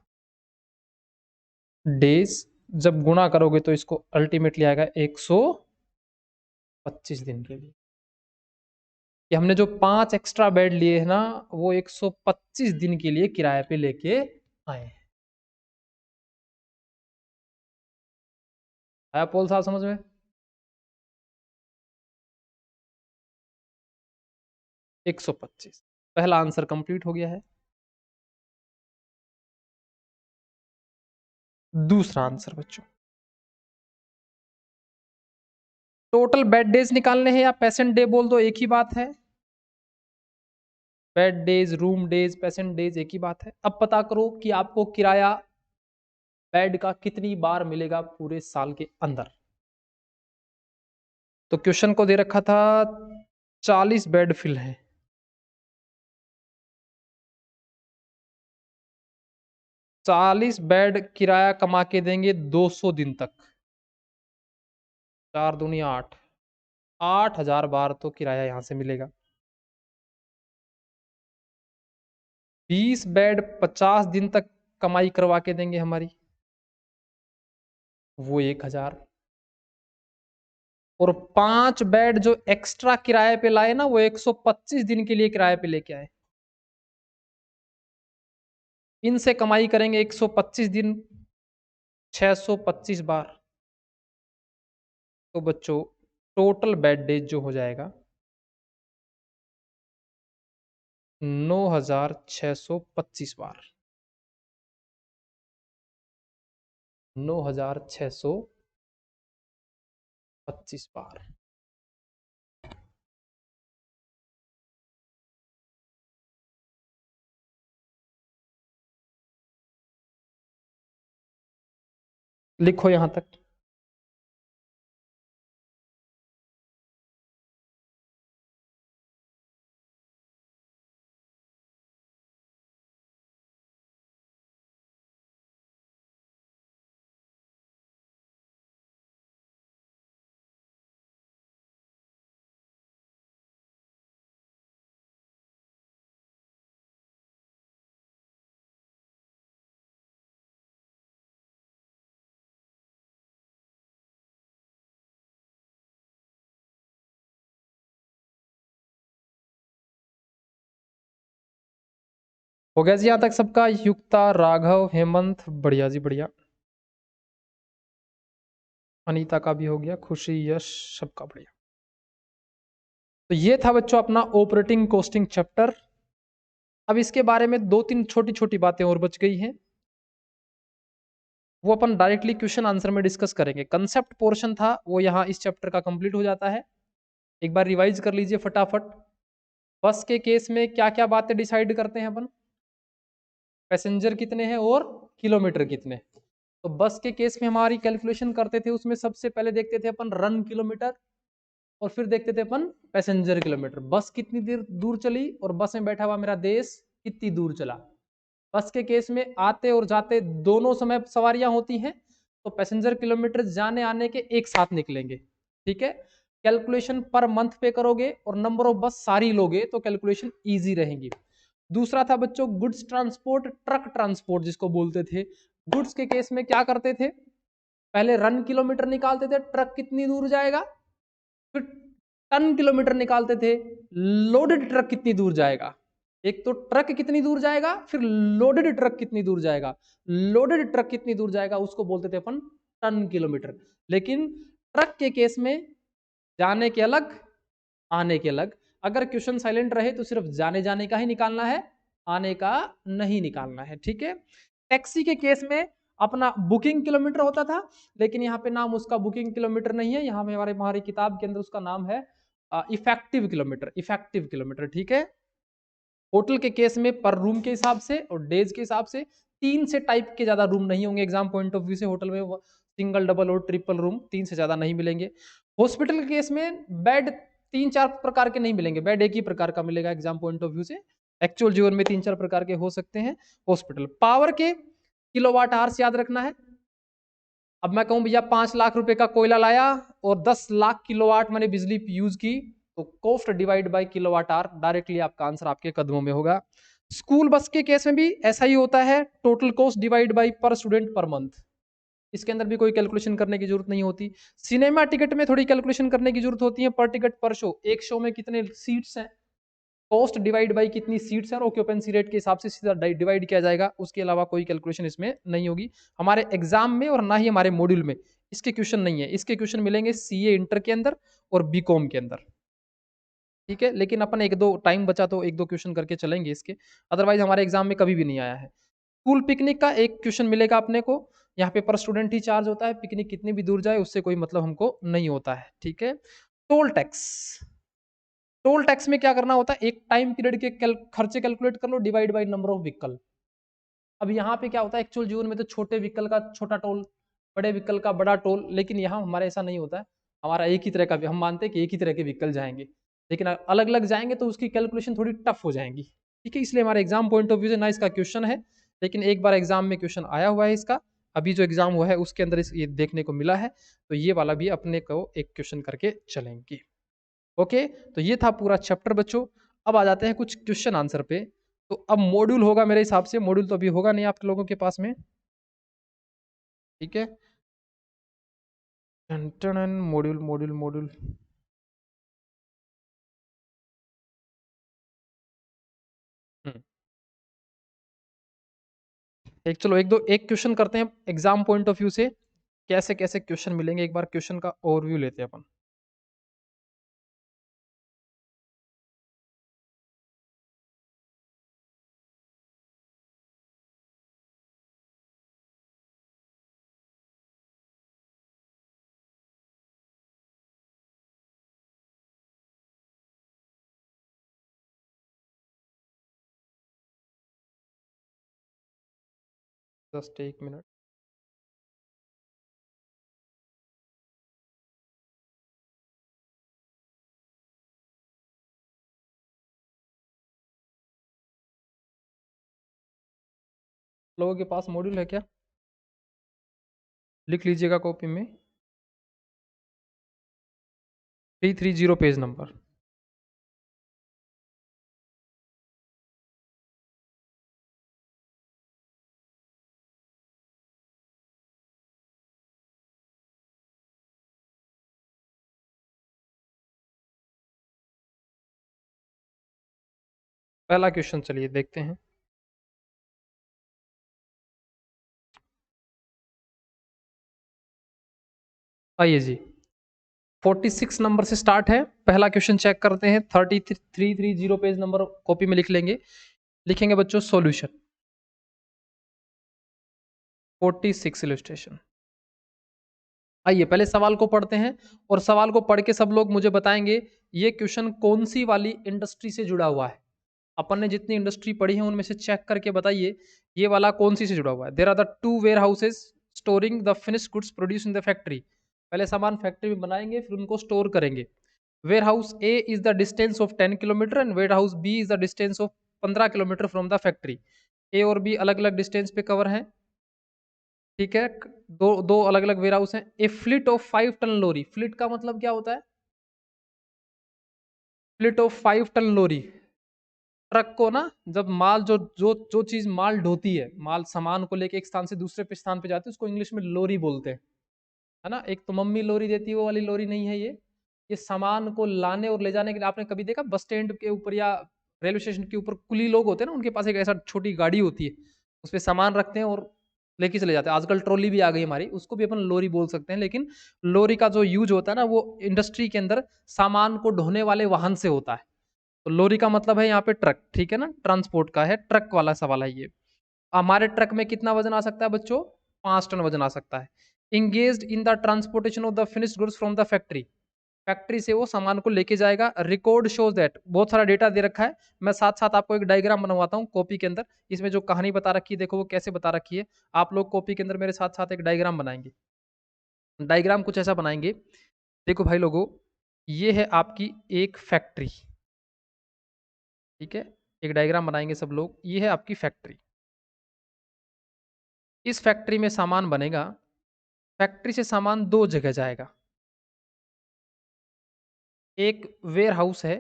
डेज। जब गुणा करोगे तो इसको अल्टीमेटली आएगा 125 दिन के लिए। कि हमने जो 5 एक्स्ट्रा बेड लिए हैं ना, वो 125 दिन के लिए किराए पे लेके आए हैं। आया पोल साहब समझ में? 125। पहला आंसर कंप्लीट हो गया है। दूसरा आंसर बच्चों, टोटल बेड डेज निकालने हैं या पेशेंट डे बोल दो, एक ही बात है। Bed days, room days, patient days एक ही बात है। अब पता करो कि आपको किराया बेड का कितनी बार मिलेगा पूरे साल के अंदर। तो क्वेश्चन को दे रखा था 40 बेड फिल है, 40 बेड किराया कमा के देंगे 200 दिन तक। 4 दूनी 8, 8,000 बार तो किराया यहां से मिलेगा। 20 बेड 50 दिन तक कमाई करवा के देंगे हमारी, वो 1,000। और 5 बेड जो एक्स्ट्रा किराए पे लाए ना, वो 125 दिन के लिए किराए पे लेके आए। इनसे कमाई करेंगे 125 दिन, 625 बार। तो बच्चों टोटल बेड डेज जो हो जाएगा 9,625 बार। 9,625 बार। लिखो यहां तक। हो गया जी यहाँ तक सबका? युक्ता, राघव, हेमंत, बढ़िया जी बढ़िया। अनीता का भी हो गया, खुशी, यश, सबका बढ़िया। तो ये था बच्चों अपना ऑपरेटिंग कॉस्टिंग चैप्टर। अब इसके बारे में दो तीन छोटी छोटी बातें और बच गई हैं, वो अपन डायरेक्टली क्वेश्चन आंसर में डिस्कस करेंगे। कंसेप्ट पोर्शन था वो यहाँ इस चैप्टर का कंप्लीट हो जाता है। एक बार रिवाइज कर लीजिए फटाफट। बस के केस में क्या क्या बातें डिसाइड करते हैं अपन? पैसेंजर कितने हैं और किलोमीटर कितने। तो बस के केस में हमारी कैलकुलेशन करते थे, उसमें सबसे पहले देखते थे अपन रन किलोमीटर, और फिर देखते थे अपन पैसेंजर किलोमीटर। बस कितनी देर दूर चली और बस में बैठा हुआ मेरा देश कितनी दूर चला। बस के केस में आते और जाते दोनों समय सवारियां होती हैं, तो पैसेंजर किलोमीटर जाने आने के एक साथ निकलेंगे। ठीक है, कैलकुलेशन पर मंथ पे करोगे और नंबर ऑफ बस सारी लोगे तो कैलकुलेशन इजी रहेगी। दूसरा था बच्चों गुड्स ट्रांसपोर्ट, ट्रक ट्रांसपोर्ट जिसको बोलते थे। गुड्स के केस में क्या करते थे, पहले रन किलोमीटर निकालते थे, ट्रक कितनी दूर जाएगा, फिर टन किलोमीटर निकालते थे, लोडेड ट्रक कितनी दूर जाएगा। एक तो ट्रक कितनी दूर जाएगा, फिर लोडेड ट्रक कितनी दूर जाएगा। लोडेड ट्रक कितनी दूर जाएगा उसको बोलते थे अपन टन किलोमीटर। लेकिन ट्रक के केस में जाने के अलग, आने के अलग। अगर क्वेश्चन साइलेंट रहे तो सिर्फ जाने जाने का ही निकालना है, आने का नहीं निकालना है। ठीक है, टैक्सी के केस में अपना बुकिंग किलोमीटर होता था, लेकिन यहाँ पे नाम उसका बुकिंग किलोमीटर नहीं है, यहाँ पे हमारे हमारी किताब के अंदर उसका नाम है इफेक्टिव किलोमीटर, इफेक्टिव किलोमीटर। ठीक है, होटल के केस में पर रूम के हिसाब से और डेज के हिसाब से, तीन से टाइप के ज्यादा रूम नहीं होंगे एग्जाम पॉइंट ऑफ व्यू से। होटल में सिंगल, डबल और ट्रिपल रूम, तीन से ज्यादा नहीं मिलेंगे। हॉस्पिटल के केस में बेड तीन चार प्रकार के नहीं मिलेंगे, बेड एक ही प्रकार का मिलेगा एग्जाम पॉइंट ऑफ व्यू से। एक्चुअल जीवन में तीन चार प्रकार के हो सकते हैं हॉस्पिटल। पावर के किलोवाट आवर्स याद रखना है। अब मैं कहूं भैया 5 लाख रुपए का कोयला लाया और 10 लाख किलोवाट मैंने बिजली यूज की, तो cost divide by kilowatt hour, directly आपका आंसर आपके कदमों में होगा। स्कूल बस के केस में भी ऐसा ही होता है, टोटल कॉस्ट डिवाइड बाय पर स्टूडेंट पर मंथ। इसके अंदर भी कोई कैलकुलेशन करने की जरूरत नहीं होती। सिनेमा टिकट में थोड़ी कैलकुलेशन करने की जरूरत होती है, पर टिकट पर शो, एक शो में कितने सीट्स हैं, कॉस्ट डिवाइड बाई कितनी सीट्स हैं, ऑक्यूपेंसी रेट के हिसाब से सीधा डिवाइड किया जाएगा। उसके अलावा कोई कैलकुलेशन इसमें नहीं होगी हमारे एग्जाम में, और ना ही हमारे मॉड्यूल में इसके क्वेश्चन नहीं है। इसके क्वेश्चन मिलेंगे सीए इंटर के अंदर और बीकॉम के अंदर। ठीक है, लेकिन अपन एक दो टाइम बचा तो एक दो क्वेश्चन करके चलेंगे इसके, अदरवाइज हमारे एग्जाम में कभी भी नहीं आया है। स्कूल पिकनिक का एक क्वेश्चन मिलेगा अपने को, यहाँ पे पर स्टूडेंट ही चार्ज होता है, पिकनिक कितनी भी दूर जाए उससे कोई मतलब हमको नहीं होता है। ठीक है, टोल टैक्स, टोल टैक्स में क्या करना होता है, एक टाइम पीरियड के खर्चे कैलकुलेट कर लो divide by number of vehicle. अब यहाँ पे क्या होता है, एक्चुअल जीवन में तो छोटे व्हीकल का छोटा टोल, बड़े व्हीकल का बड़ा टोल, लेकिन यहाँ हमारे ऐसा नहीं होता है। हमारा एक ही तरह का, हम मानते हैं कि एक ही तरह के व्हीकल जाएंगे, लेकिन अलग अलग जाएंगे तो उसकी कैलकुलेशन थोड़ी टफ हो जाएंगी। ठीक है, इसलिए हमारे एग्जाम पॉइंट ऑफ व्यू से ना इसका क्वेश्चन है, लेकिन एक बार एग्जाम में क्वेश्चन आया हुआ है इसका, अभी जो एग्जाम हुआ है उसके अंदर ये देखने को मिला है, तो ये वाला भी अपने को एक क्वेश्चन करके चलेंगे। ओके, तो ये था पूरा चैप्टर बच्चों। अब आ जाते हैं कुछ क्वेश्चन आंसर पे। तो अब मॉड्यूल होगा मेरे हिसाब से, मॉड्यूल तो अभी होगा नहीं आप लोगों के पास में। ठीक है, मॉड्यूल मॉड्यूल मॉड्यूल। हम्म, एक चलो एक दो एक क्वेश्चन करते हैं एग्जाम पॉइंट ऑफ व्यू से, कैसे कैसे क्वेश्चन मिलेंगे एक बार क्वेश्चन का ओवरव्यू लेते हैं अपन। जस्ट एक मिनट। लोगों के पास मॉड्यूल है क्या? लिख लीजिएगा कॉपी में, 330 पेज नंबर। पहला क्वेश्चन चलिए देखते हैं। आइए जी, 46 नंबर से स्टार्ट है। पहला क्वेश्चन चेक करते हैं। 330 पेज नंबर कॉपी में लिख लेंगे। लिखेंगे बच्चों सॉल्यूशन 46 इलस्ट्रेशन। आइए पहले सवाल को पढ़ते हैं और सवाल को पढ़ के सब लोग मुझे बताएंगे ये क्वेश्चन कौन सी वाली इंडस्ट्री से जुड़ा हुआ है। अपन ने जितनी इंडस्ट्री पढ़ी है उनमें से चेक करके बताइए ये वाला कौन सी से जुड़ा हुआ है। There are the two warehouses storing the finished goods produce in the factory. पहले सामान फैक्ट्री में बनाएंगे फिर उनको स्टोर करेंगे। Warehouse A is the distance of 10 kilometre and warehouse B is the distance of 15 kilometre from the factory. A और B अलग अलग डिस्टेंस पे कवर हैं। ठीक है, दो दो अलग अलग वेयर हाउस हैं। A fleet of 5 ton lorry. Fleet का मतलब क्या होता है? Fleet of 5 ton lorry. Truck को ना जब माल जो जो जो चीज माल ढोती है, माल सामान को लेके एक स्थान से दूसरे पे स्थान पे जाती है, उसको इंग्लिश में लोरी बोलते हैं, है ना। एक तो मम्मी लोरी देती है वो वाली लोरी नहीं है ये सामान को लाने और ले जाने के लिए। आपने कभी देखा बस स्टैंड के ऊपर या रेलवे स्टेशन के ऊपर कुली लोग होते हैं ना, उनके पास एक ऐसा छोटी गाड़ी होती है, उस पर सामान रखते हैं और लेके चले जाते हैं। आजकल ट्रॉली भी आ गई हमारी, उसको भी अपन लोरी बोल सकते हैं, लेकिन लोरी का जो यूज होता है ना वो इंडस्ट्री के अंदर सामान को ढोने वाले वाहन से होता है। तो लोरी का मतलब है यहाँ पे ट्रक, ठीक है ना, ट्रांसपोर्ट का है, ट्रक वाला सवाल है ये। हमारे ट्रक में कितना वजन आ सकता है बच्चों? 5 टन वजन आ सकता है। Engaged in the transportation of the finished goods from the factory. Factory से वो सामान को लेके जाएगा। रिकॉर्ड शोज दैट, बहुत सारा डेटा दे रखा है। मैं साथ साथ आपको एक डायग्राम बनवाता हूँ कॉपी के अंदर। इसमें जो कहानी बता रखी है देखो वो कैसे बता रखी है। आप लोग कॉपी के अंदर मेरे साथ साथ एक डायग्राम बनाएंगे। डायग्राम कुछ ऐसा बनाएंगे, देखो भाई लोगों, ये है आपकी एक फैक्ट्री, ठीक है। एक डायग्राम बनाएंगे सब लोग, ये है आपकी फैक्ट्री। इस फैक्ट्री में सामान बनेगा। फैक्ट्री से सामान दो जगह जाएगा। एक वेयर हाउस है,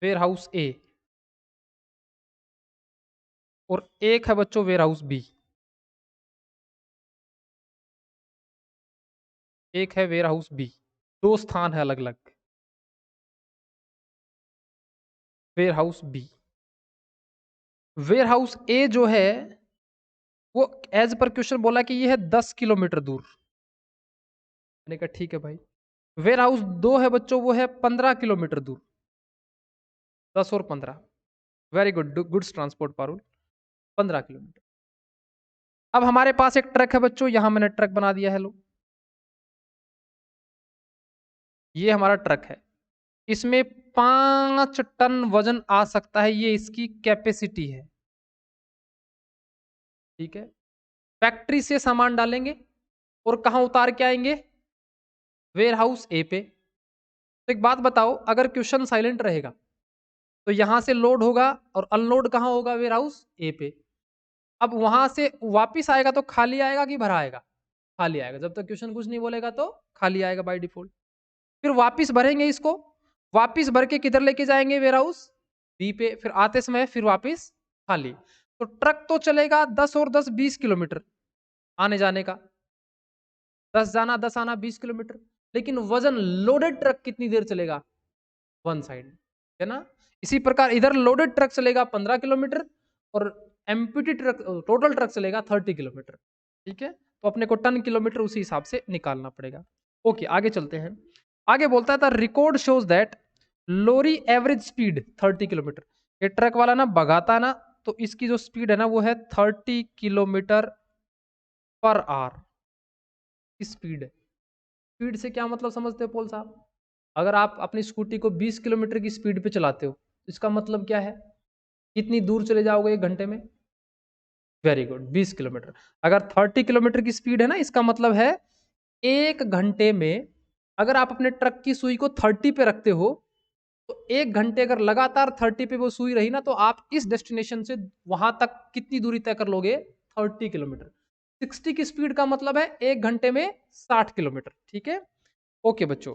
वेयर हाउस ए, और एक है बच्चों वेयर हाउस बी। एक है वेयर हाउस बी। दो स्थान है अलग अलग। Warehouse B, warehouse A जो है वो एज पर क्वेश्चन बोला कि ये है 10 किलोमीटर दूर। मैंने कहा ठीक है भाई। वेयर हाउस दो है बच्चों, वो है 15 किलोमीटर दूर। 10 और 15, very good, goods transport Parul, 15 kilometre. अब हमारे पास एक ट्रक है बच्चों, यहां मैंने ट्रक बना दिया है लो, ये हमारा ट्रक है। इसमें 5 टन वजन आ सकता है, ये इसकी कैपेसिटी है, ठीक है। फैक्ट्री से सामान डालेंगे और कहां उतार के आएंगे? वेयर हाउस ए पे। तो एक बात बताओ, अगर क्वेश्चन साइलेंट रहेगा तो यहां से लोड होगा और अनलोड कहां होगा? वेयर हाउस ए पे। अब वहां से वापिस आएगा तो खाली आएगा कि भरा आएगा? खाली आएगा। जब तक क्वेश्चन कुछ नहीं बोलेगा तो खाली आएगा बाय डिफॉल्ट। फिर वापिस भरेंगे इसको, वापिस भर के किधर लेके जाएंगे? वेयर हाउस बी पे। फिर आते समय फिर वापिस खाली। तो ट्रक तो चलेगा 10 और 10 20 किलोमीटर आने जाने का, 10 जाना 10 आना 20 किलोमीटर। लेकिन वजन लोडेड ट्रक कितनी देर चलेगा? वन साइड, है ना। इसी प्रकार इधर लोडेड ट्रक चलेगा 15 किलोमीटर और एम्प्टी ट्रक, टोटल ट्रक चलेगा 30 किलोमीटर, ठीक है। तो अपने को टन किलोमीटर उसी हिसाब से निकालना पड़ेगा। ओके आगे चलते हैं। आगे बोलता था record shows that lorry average speed 30 kilometre. ये ट्रक वाला ना भगाता ना, तो इसकी जो स्पीड है ना वो है 30 किलोमीटर पर आवर। स्पीड है। स्पीड से क्या मतलब समझते हो पोल साहब? अगर आप अपनी स्कूटी को 20 किलोमीटर की स्पीड पे चलाते हो तो इसका मतलब क्या है? कितनी दूर चले जाओगे 1 घंटे में? Very good, 20 kilometre. अगर 30 किलोमीटर की स्पीड है ना, इसका मतलब है 1 घंटे में अगर आप अपने ट्रक की सुई को 30 पे रखते हो तो 1 घंटे अगर लगातार 30 पे वो सुई रही ना, तो आप इस डेस्टिनेशन से वहां तक कितनी दूरी तय कर लोगे? 30 किलोमीटर। 60 की स्पीड का मतलब है 1 घंटे में 60 किलोमीटर, ठीक है। ओके बच्चों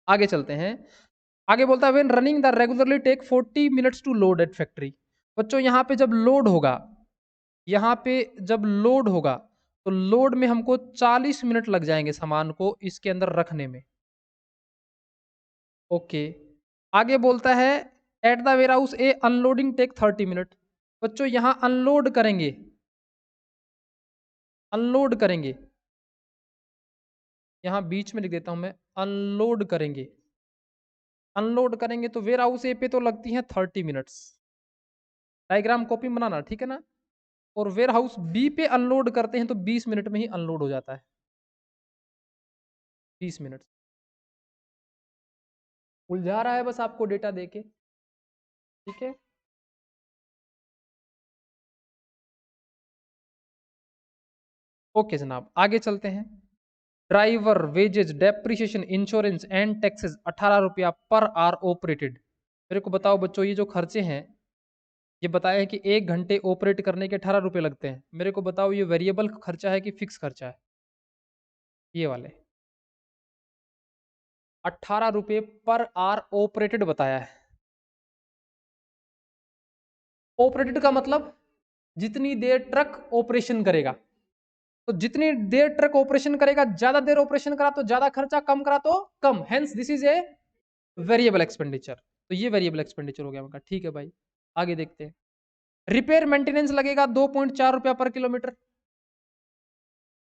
आगे चलते हैं। आगे बोलता है when running the regularly take 40 minutes to load at factory. बच्चों यहाँ पे जब लोड होगा, यहाँ पे जब लोड होगा तो लोड में हमको 40 मिनट लग जाएंगे सामान को इसके अंदर रखने में। ओके आगे बोलता है at the warehouse a unloading take 30 minute. बच्चों यहाँ अनलोड करेंगे अनलोड करेंगे, यहाँ बीच में लिख देता हूं मैं, अनलोड करेंगे। अनलोड करेंगे तो वेयर हाउस ए पे तो लगती हैं 30 मिनट्स, डायग्राम कॉपी बनाना, ठीक है ना। और वेयर हाउस बी पे अनलोड करते हैं तो 20 मिनट में ही अनलोड हो जाता है, 20 मिनट। उलझा रहा है बस आपको डेटा देके, ठीक है। ओके जनाब, आगे चलते हैं। Driver wages, depreciation, insurance and taxes 18 रुपया पर आवर ऑपरेटेड। मेरे को बताओ बच्चों, ये जो खर्चे हैं, ये बताया है कि 1 घंटे ऑपरेट करने के 18 रुपये लगते हैं। मेरे को बताओ ये वेरिएबल खर्चा है कि फिक्स खर्चा है? ये वाले 18 रुपये पर आवर ऑपरेटेड बताया है। ऑपरेटेड का मतलब जितनी देर ट्रक ऑपरेशन करेगा, तो जितनी देर ट्रक ऑपरेशन करेगा, ज्यादा देर ऑपरेशन करा तो ज्यादा खर्चा, कम करा तो कम, hence this is a variable expenditure. तो ये वेरिएबल एक्सपेंडिचर हो गया उनका, ठीक है भाई। आगे देखते हैं। रिपेयर मेंटेनेंस लगेगा 2.4 रुपया पर किलोमीटर।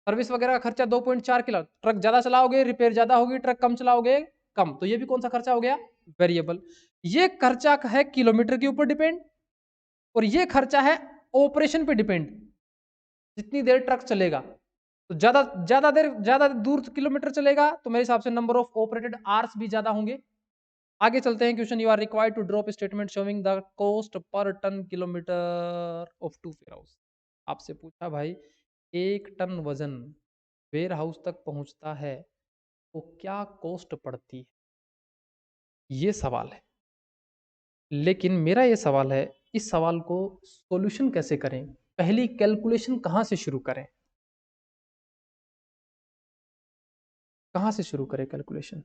सर्विस वगैरह का खर्चा 2.4 किलो, ट्रक ज्यादा चलाओगे रिपेयर ज्यादा होगी, ट्रक कम चलाओगे कम, तो ये भी कौन सा खर्चा हो गया? वेरिएबल। ये खर्चा है किलोमीटर के ऊपर डिपेंड, और ये खर्चा है ऑपरेशन पे डिपेंड, जितनी देर ट्रक चलेगा। तो ज्यादा ज्यादा दूर किलोमीटर चलेगा तो मेरे हिसाब से नंबर ऑफ ऑपरेटेड आवर्स भी ज्यादा होंगे। आगे चलते हैं। Question, you are required to drop statement showing the cost per ton kilometre of two warehouse. आपसे पूछा भाई, 1 टन वजन वेयर हाउस तक पहुंचता है तो क्या कॉस्ट पड़ती है, ये सवाल है। लेकिन मेरा ये सवाल है, इस सवाल को सॉल्यूशन कैसे करें, पहली कैलकुलेशन कहां से शुरू करें, कहां से शुरू करें calculation?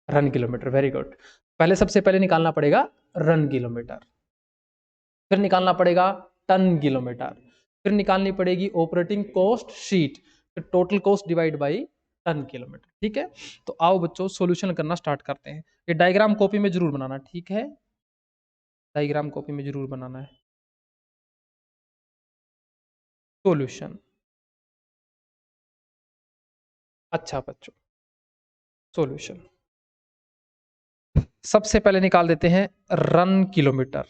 Run kilometre, very good. पहले सबसे पहले निकालना पड़ेगा रन किलोमीटर, फिर निकालना पड़ेगा टन किलोमीटर, फिर निकालनी पड़ेगी ऑपरेटिंग कॉस्ट शीट, फिर total cost divide by ton kilometre, ठीक है। तो आओ बच्चों सॉल्यूशन करना स्टार्ट करते हैं। ये डायग्राम कॉपी में जरूर बनाना, ठीक है, डायग्राम कॉपी में जरूर बनाना है। सॉल्यूशन, अच्छा बच्चों, सॉल्यूशन सबसे पहले निकाल देते हैं रन किलोमीटर।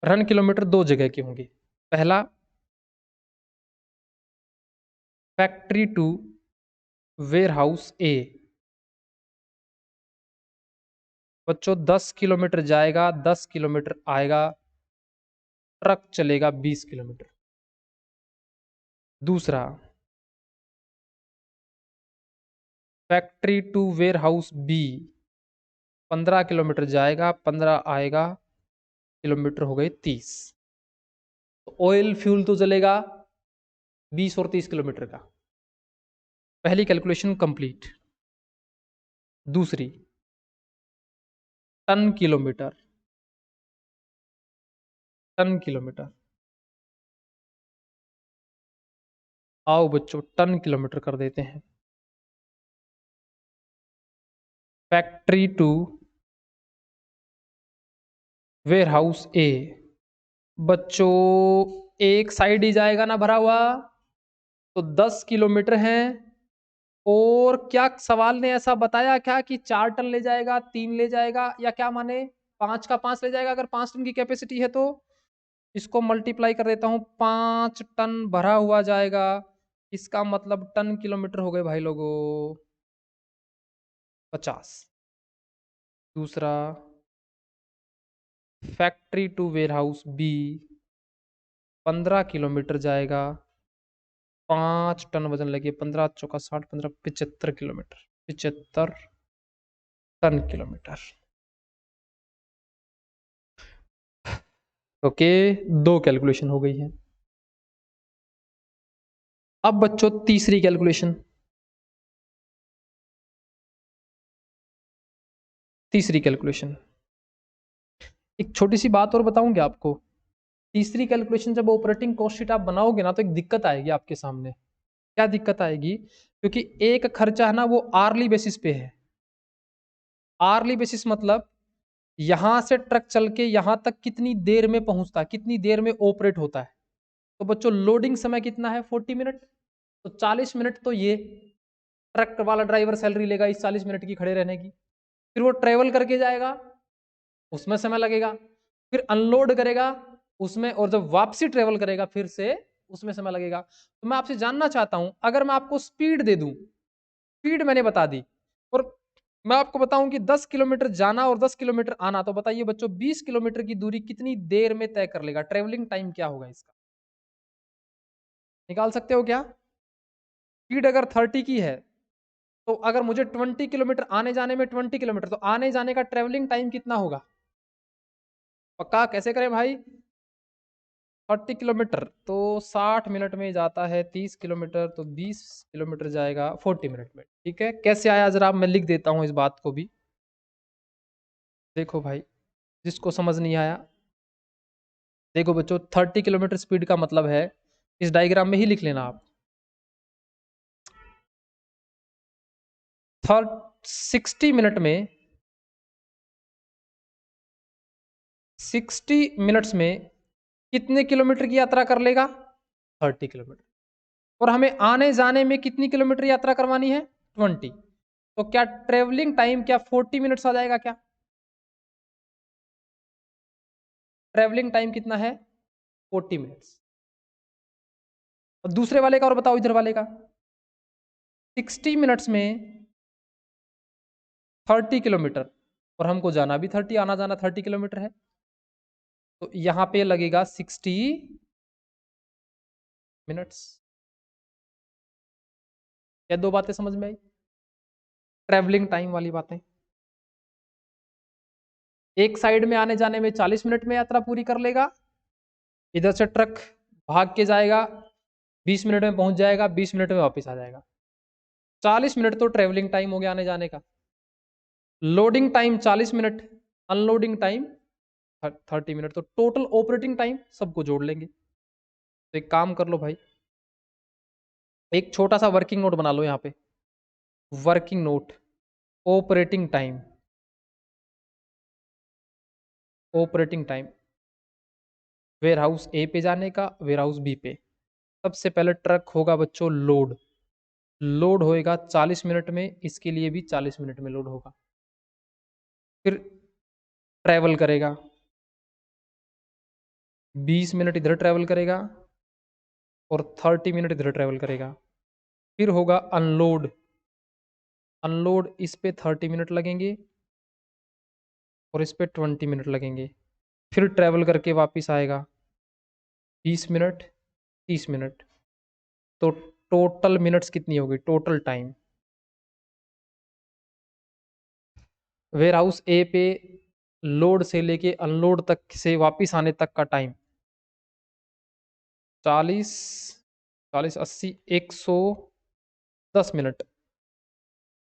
रन किलोमीटर दो जगह की होंगी। पहला फैक्ट्री टू वेयर हाउस ए, बच्चों 10 किलोमीटर जाएगा, 10 किलोमीटर आएगा, ट्रक चलेगा 20 किलोमीटर। दूसरा factory to warehouse B, 15 kilometre जाएगा, 15 आएगा, किलोमीटर हो गए 30। तो ऑयल फ्यूल तो चलेगा 20 और 30 किलोमीटर का। पहली कैलकुलेशन कंप्लीट। दूसरी टन किलोमीटर, टन किलोमीटर, आओ बच्चों टन किलोमीटर कर देते हैं। फैक्ट्री टू वेयर हाउस ए, बच्चों एक साइड ही जाएगा ना भरा हुआ, तो 10 किलोमीटर है। और क्या सवाल ने ऐसा बताया क्या कि 4 टन ले जाएगा, 3 ले जाएगा, या क्या माने 5 का 5 ले जाएगा? अगर 5 टन की कैपेसिटी है तो इसको मल्टीप्लाई कर देता हूं, 5 टन भरा हुआ जाएगा, इसका मतलब टन किलोमीटर हो गए भाई लोगों 50। दूसरा factory to warehouse B, 15 kilometre जाएगा, 5 टन वजन लगे, 15 चौका 60, 15 75 किलोमीटर, 75 टन किलोमीटर। ओके, दो कैलकुलेशन हो गई है। अब बच्चों तीसरी कैलकुलेशन, तीसरी कैलकुलेशन एक छोटी सी बात और बताऊंगे आपको। तीसरी कैलकुलेशन जब ऑपरेटिंग कॉस्ट शीट आप बनाओगे ना, तो एक दिक्कत आएगी आपके सामने। क्या दिक्कत आएगी? क्योंकि एक खर्चा है ना वो आर्ली बेसिस पे है। आर्ली बेसिस मतलब यहां से ट्रक चल के यहां तक कितनी देर में पहुंचता है, कितनी देर में ऑपरेट होता है। तो बच्चों लोडिंग समय कितना है 40 मिनट, तो 40 मिनट तो ये ट्रक वाला ड्राइवर सैलरी लेगा इस 40 मिनट की खड़े रहने की। फिर वो ट्रेवल करके जाएगा, उसमें समय लगेगा, फिर अनलोड करेगा उसमें, और जब वापसी ट्रेवल करेगा फिर से उसमें समय लगेगा। तो मैं आपसे जानना चाहता हूं, अगर मैं आपको स्पीड दे दूं, स्पीड मैंने बता दी, और मैं आपको बताऊं कि 10 किलोमीटर जाना और 10 किलोमीटर आना, तो बताइए बच्चों 20 किलोमीटर की दूरी कितनी देर में तय कर लेगा? ट्रेवलिंग टाइम क्या होगा इसका, निकाल सकते हो क्या? स्पीड अगर 30 की है, तो अगर मुझे 20 किलोमीटर आने जाने में 20 किलोमीटर, तो आने जाने का ट्रेवलिंग टाइम कितना होगा? पक्का कैसे करें भाई? 30 किलोमीटर तो 60 मिनट में जाता है, 30 किलोमीटर तो 20 किलोमीटर जाएगा 40 मिनट में। ठीक है, कैसे आया जरा मैं लिख देता हूँ इस बात को भी। देखो भाई, जिसको समझ नहीं आया, देखो बच्चों 30 किलोमीटर स्पीड का मतलब है, इस डायग्राम में ही लिख लेना आप, 60 मिनट में, 60 मिनट्स में कितने किलोमीटर की यात्रा कर लेगा? 30 किलोमीटर। और हमें आने जाने में कितनी किलोमीटर यात्रा करवानी है? 20। तो क्या ट्रेवलिंग टाइम क्या 40 मिनट्स आ जाएगा क्या? ट्रेवलिंग टाइम कितना है? 40 मिनट्स। और दूसरे वाले का और बताओ, इधर वाले का। 60 मिनट्स में 30 किलोमीटर, और हमको जाना भी 30, आना जाना 30 किलोमीटर है, तो यहां पे लगेगा 60 मिनट्स। क्या दो बातें समझ में आई? ट्रेवलिंग टाइम वाली बातें। एक साइड में आने जाने में 40 मिनट में यात्रा पूरी कर लेगा, इधर से ट्रक भाग के जाएगा, 20 मिनट में पहुंच जाएगा, 20 मिनट में वापस आ जाएगा। 40 मिनट तो ट्रेवलिंग टाइम हो गया आने जाने का। Loading time 40 minute, unloading time 30 minute, तो टोटल ऑपरेटिंग टाइम सबको जोड़ लेंगे। तो एक काम कर लो भाई, एक छोटा सा वर्किंग नोट बना लो यहाँ पे, working note, operating time, operating time warehouse A पे जाने का, वेयर हाउस बी पे। सबसे पहले ट्रक होगा बच्चों लोड, लोड होएगा 40 मिनट में, इसके लिए भी 40 मिनट में लोड होगा। फिर ट्रैवल करेगा, 20 मिनट इधर ट्रैवल करेगा और 30 मिनट इधर ट्रैवल करेगा। फिर होगा अनलोड, अनलोड इस पे 30 मिनट लगेंगे और इस पे 20 मिनट लगेंगे। फिर ट्रैवल करके वापस आएगा, 20 मिनट, 30 मिनट, तो टोटल मिनट्स कितनी होगी? Total time warehouse A पे लोड से लेके अनलोड तक से वापस आने तक का टाइम 40, 40 80 110 मिनट,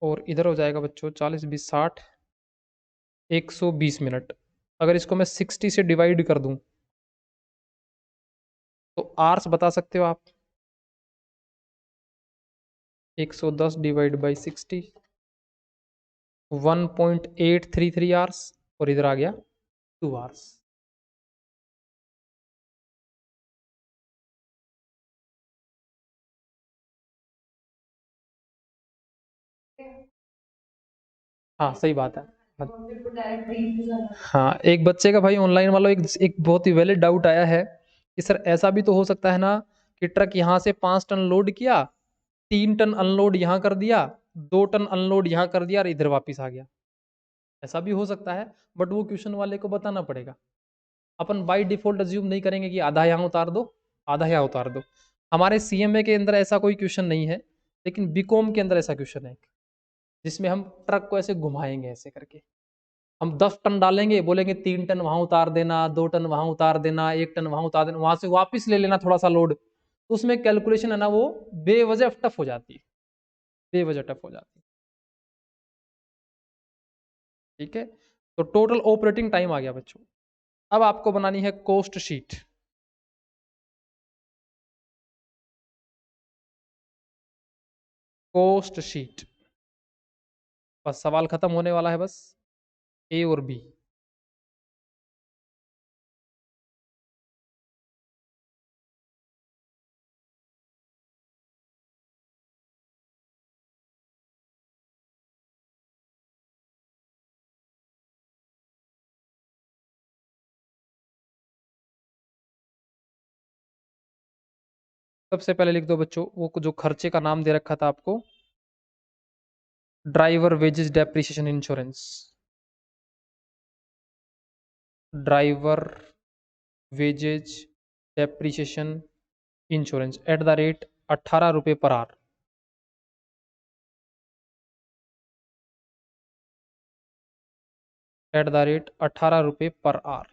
और इधर हो जाएगा बच्चों 40 20 60 120 मिनट। अगर इसको मैं 60 से डिवाइड कर दूं तो आर्स बता सकते हो आप? 110 डिवाइड बाई 60, 1.833 आवर्स, और इधर आ गया 2 आवर्स। हाँ सही बात है। हाँ, एक बच्चे का भाई ऑनलाइन वाला एक बहुत ही वैलिड डाउट आया है कि सर ऐसा भी तो हो सकता है ना कि ट्रक यहाँ से 5 टन लोड किया, 3 टन अनलोड यहाँ कर दिया, 2 टन अनलोड यहाँ कर दिया और इधर वापस आ गया। ऐसा भी हो सकता है, बट वो क्वेश्चन वाले को बताना पड़ेगा। अपन बाय डिफॉल्ट अज्यूम नहीं करेंगे कि आधा यहाँ उतार दो, आधा यहाँ उतार दो। हमारे सीएमए के अंदर ऐसा कोई क्वेश्चन नहीं है, लेकिन बीकॉम के अंदर ऐसा क्वेश्चन है जिसमें हम ट्रक को ऐसे घुमाएंगे, ऐसे करके हम 10 टन डालेंगे, बोलेंगे 3 टन वहां उतार देना, 2 टन वहां उतार देना, 1 टन वहां उतार देना, वहां से वापस ले लेना थोड़ा सा लोड। तो उसमें कैलकुलेशन है ना वो बेवजह टफ हो जाती है, बेवजह टफ हो जाती है। ठीक है, तो टोटल ऑपरेटिंग टाइम आ गया बच्चों। अब आपको बनानी है कॉस्ट शीट। कॉस्ट शीट, बस सवाल खत्म होने वाला है, बस ए और बी। सबसे पहले लिख दो बच्चों वो जो खर्चे का नाम दे रखा था आपको, driver wages depreciation insurance, driver wages depreciation insurance @18 रुपये पर आवर। @18 रुपये पर आवर।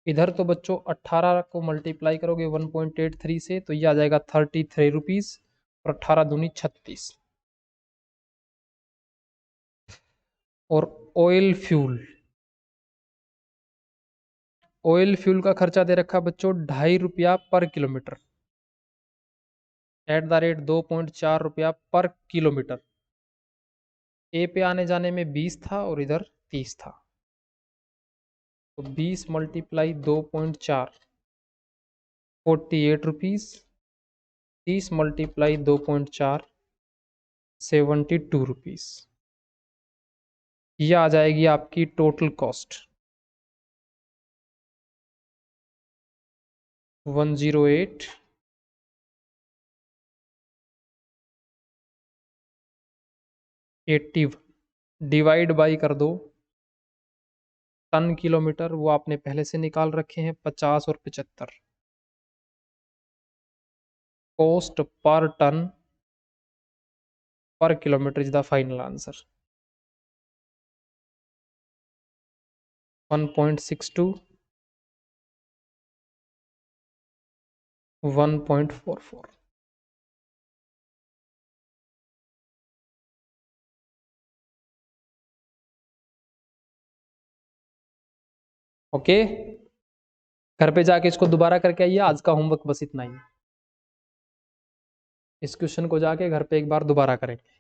इधर तो बच्चों 18 को मल्टीप्लाई करोगे 1.83 से तो ये आ जाएगा 33 रुपीज और 18 दूनी 36। और ऑयल फ्यूल, ऑयल फ्यूल का खर्चा दे रखा बच्चों 2.5 रुपया पर किलोमीटर, @2.4 रुपया पर किलोमीटर। ए पे आने जाने में 20 था और इधर 30 था, तो 20 मल्टीप्लाई 2.4 48 रुपीज, 30 मल्टीप्लाई 2.4 72 रुपीज। यह आ जाएगी आपकी टोटल कॉस्ट 108 80 डिवाइड बाई कर दो टन किलोमीटर, वो आपने पहले से निकाल रखे हैं 50 और 75। कॉस्ट पर टन पर kilometre is the final answer 1.62 1.44। Okay, घर पे जाके इसको दोबारा करके आइए, आज का होमवर्क बस इतना ही। इस क्वेश्चन को जाके घर पे एक बार दोबारा करेंगे।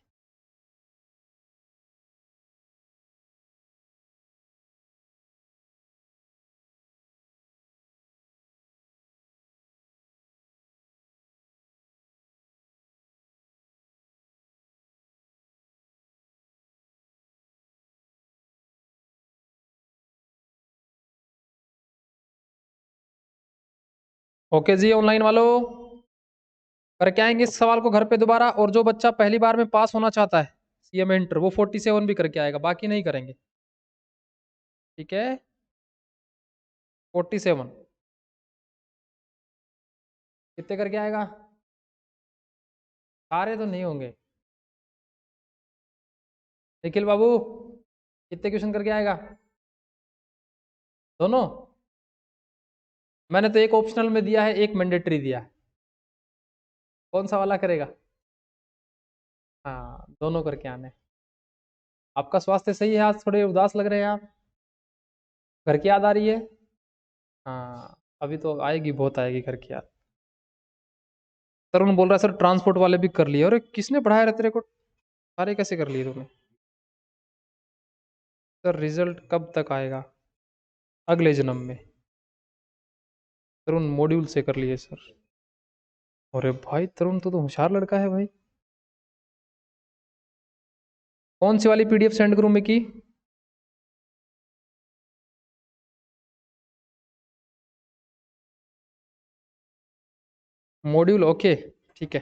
ओके जी, ऑनलाइन वालों करके आएंगे इस सवाल को घर पे दोबारा, और जो बच्चा पहली बार में पास होना चाहता है सीएम इंटर, वो 47 भी करके आएगा, बाकी नहीं करेंगे। ठीक है, 47 कितने करके आएगा? सारे तो नहीं होंगे। निखिल बाबू कितने क्वेश्चन करके आएगा? दोनों? मैंने तो एक ऑप्शनल में दिया है, एक मैंडेटरी दिया है, कौन सा वाला करेगा? हाँ, दोनों करके आने। आपका स्वास्थ्य सही है? आज थोड़े उदास लग रहे हैं आप, घर की याद आ रही है? हाँ, अभी तो आएगी, बहुत आएगी घर की याद। तरुण बोल रहा है सर ट्रांसपोर्ट वाले भी कर लिए। अरे किसने पढ़ाया रे तेरे को, सारे कैसे कर लिए तूने? सर रिजल्ट कब तक आएगा? अगले जन्म में। तरुण मॉड्यूल से कर लिए सर। अरे भाई तरुण तो होशियार लड़का है भाई। कौन सी वाली पीडीएफ सेंड करूं मैं की? मॉड्यूल, ओके ठीक है।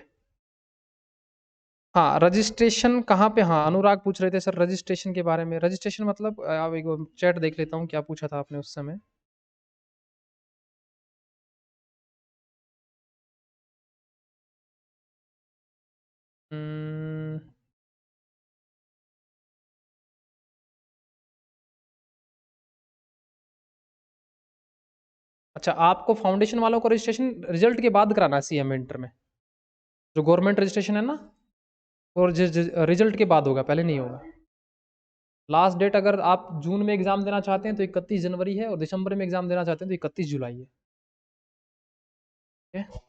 हाँ रजिस्ट्रेशन कहाँ पे, हाँ अनुराग पूछ रहे थे सर रजिस्ट्रेशन के बारे में। रजिस्ट्रेशन मतलब आप एक चैट देख लेता हूँ क्या पूछा था आपने उस समय। हम्म, अच्छा आपको फाउंडेशन वालों को रजिस्ट्रेशन रिजल्ट के बाद कराना है सीएम इंटर में, जो गवर्नमेंट रजिस्ट्रेशन है ना, और रिजल्ट के बाद होगा, पहले नहीं होगा। लास्ट डेट अगर आप जून में एग्जाम देना चाहते हैं तो 31 जनवरी है, और दिसंबर में एग्जाम देना चाहते हैं तो 31 जुलाई है। ठीक है?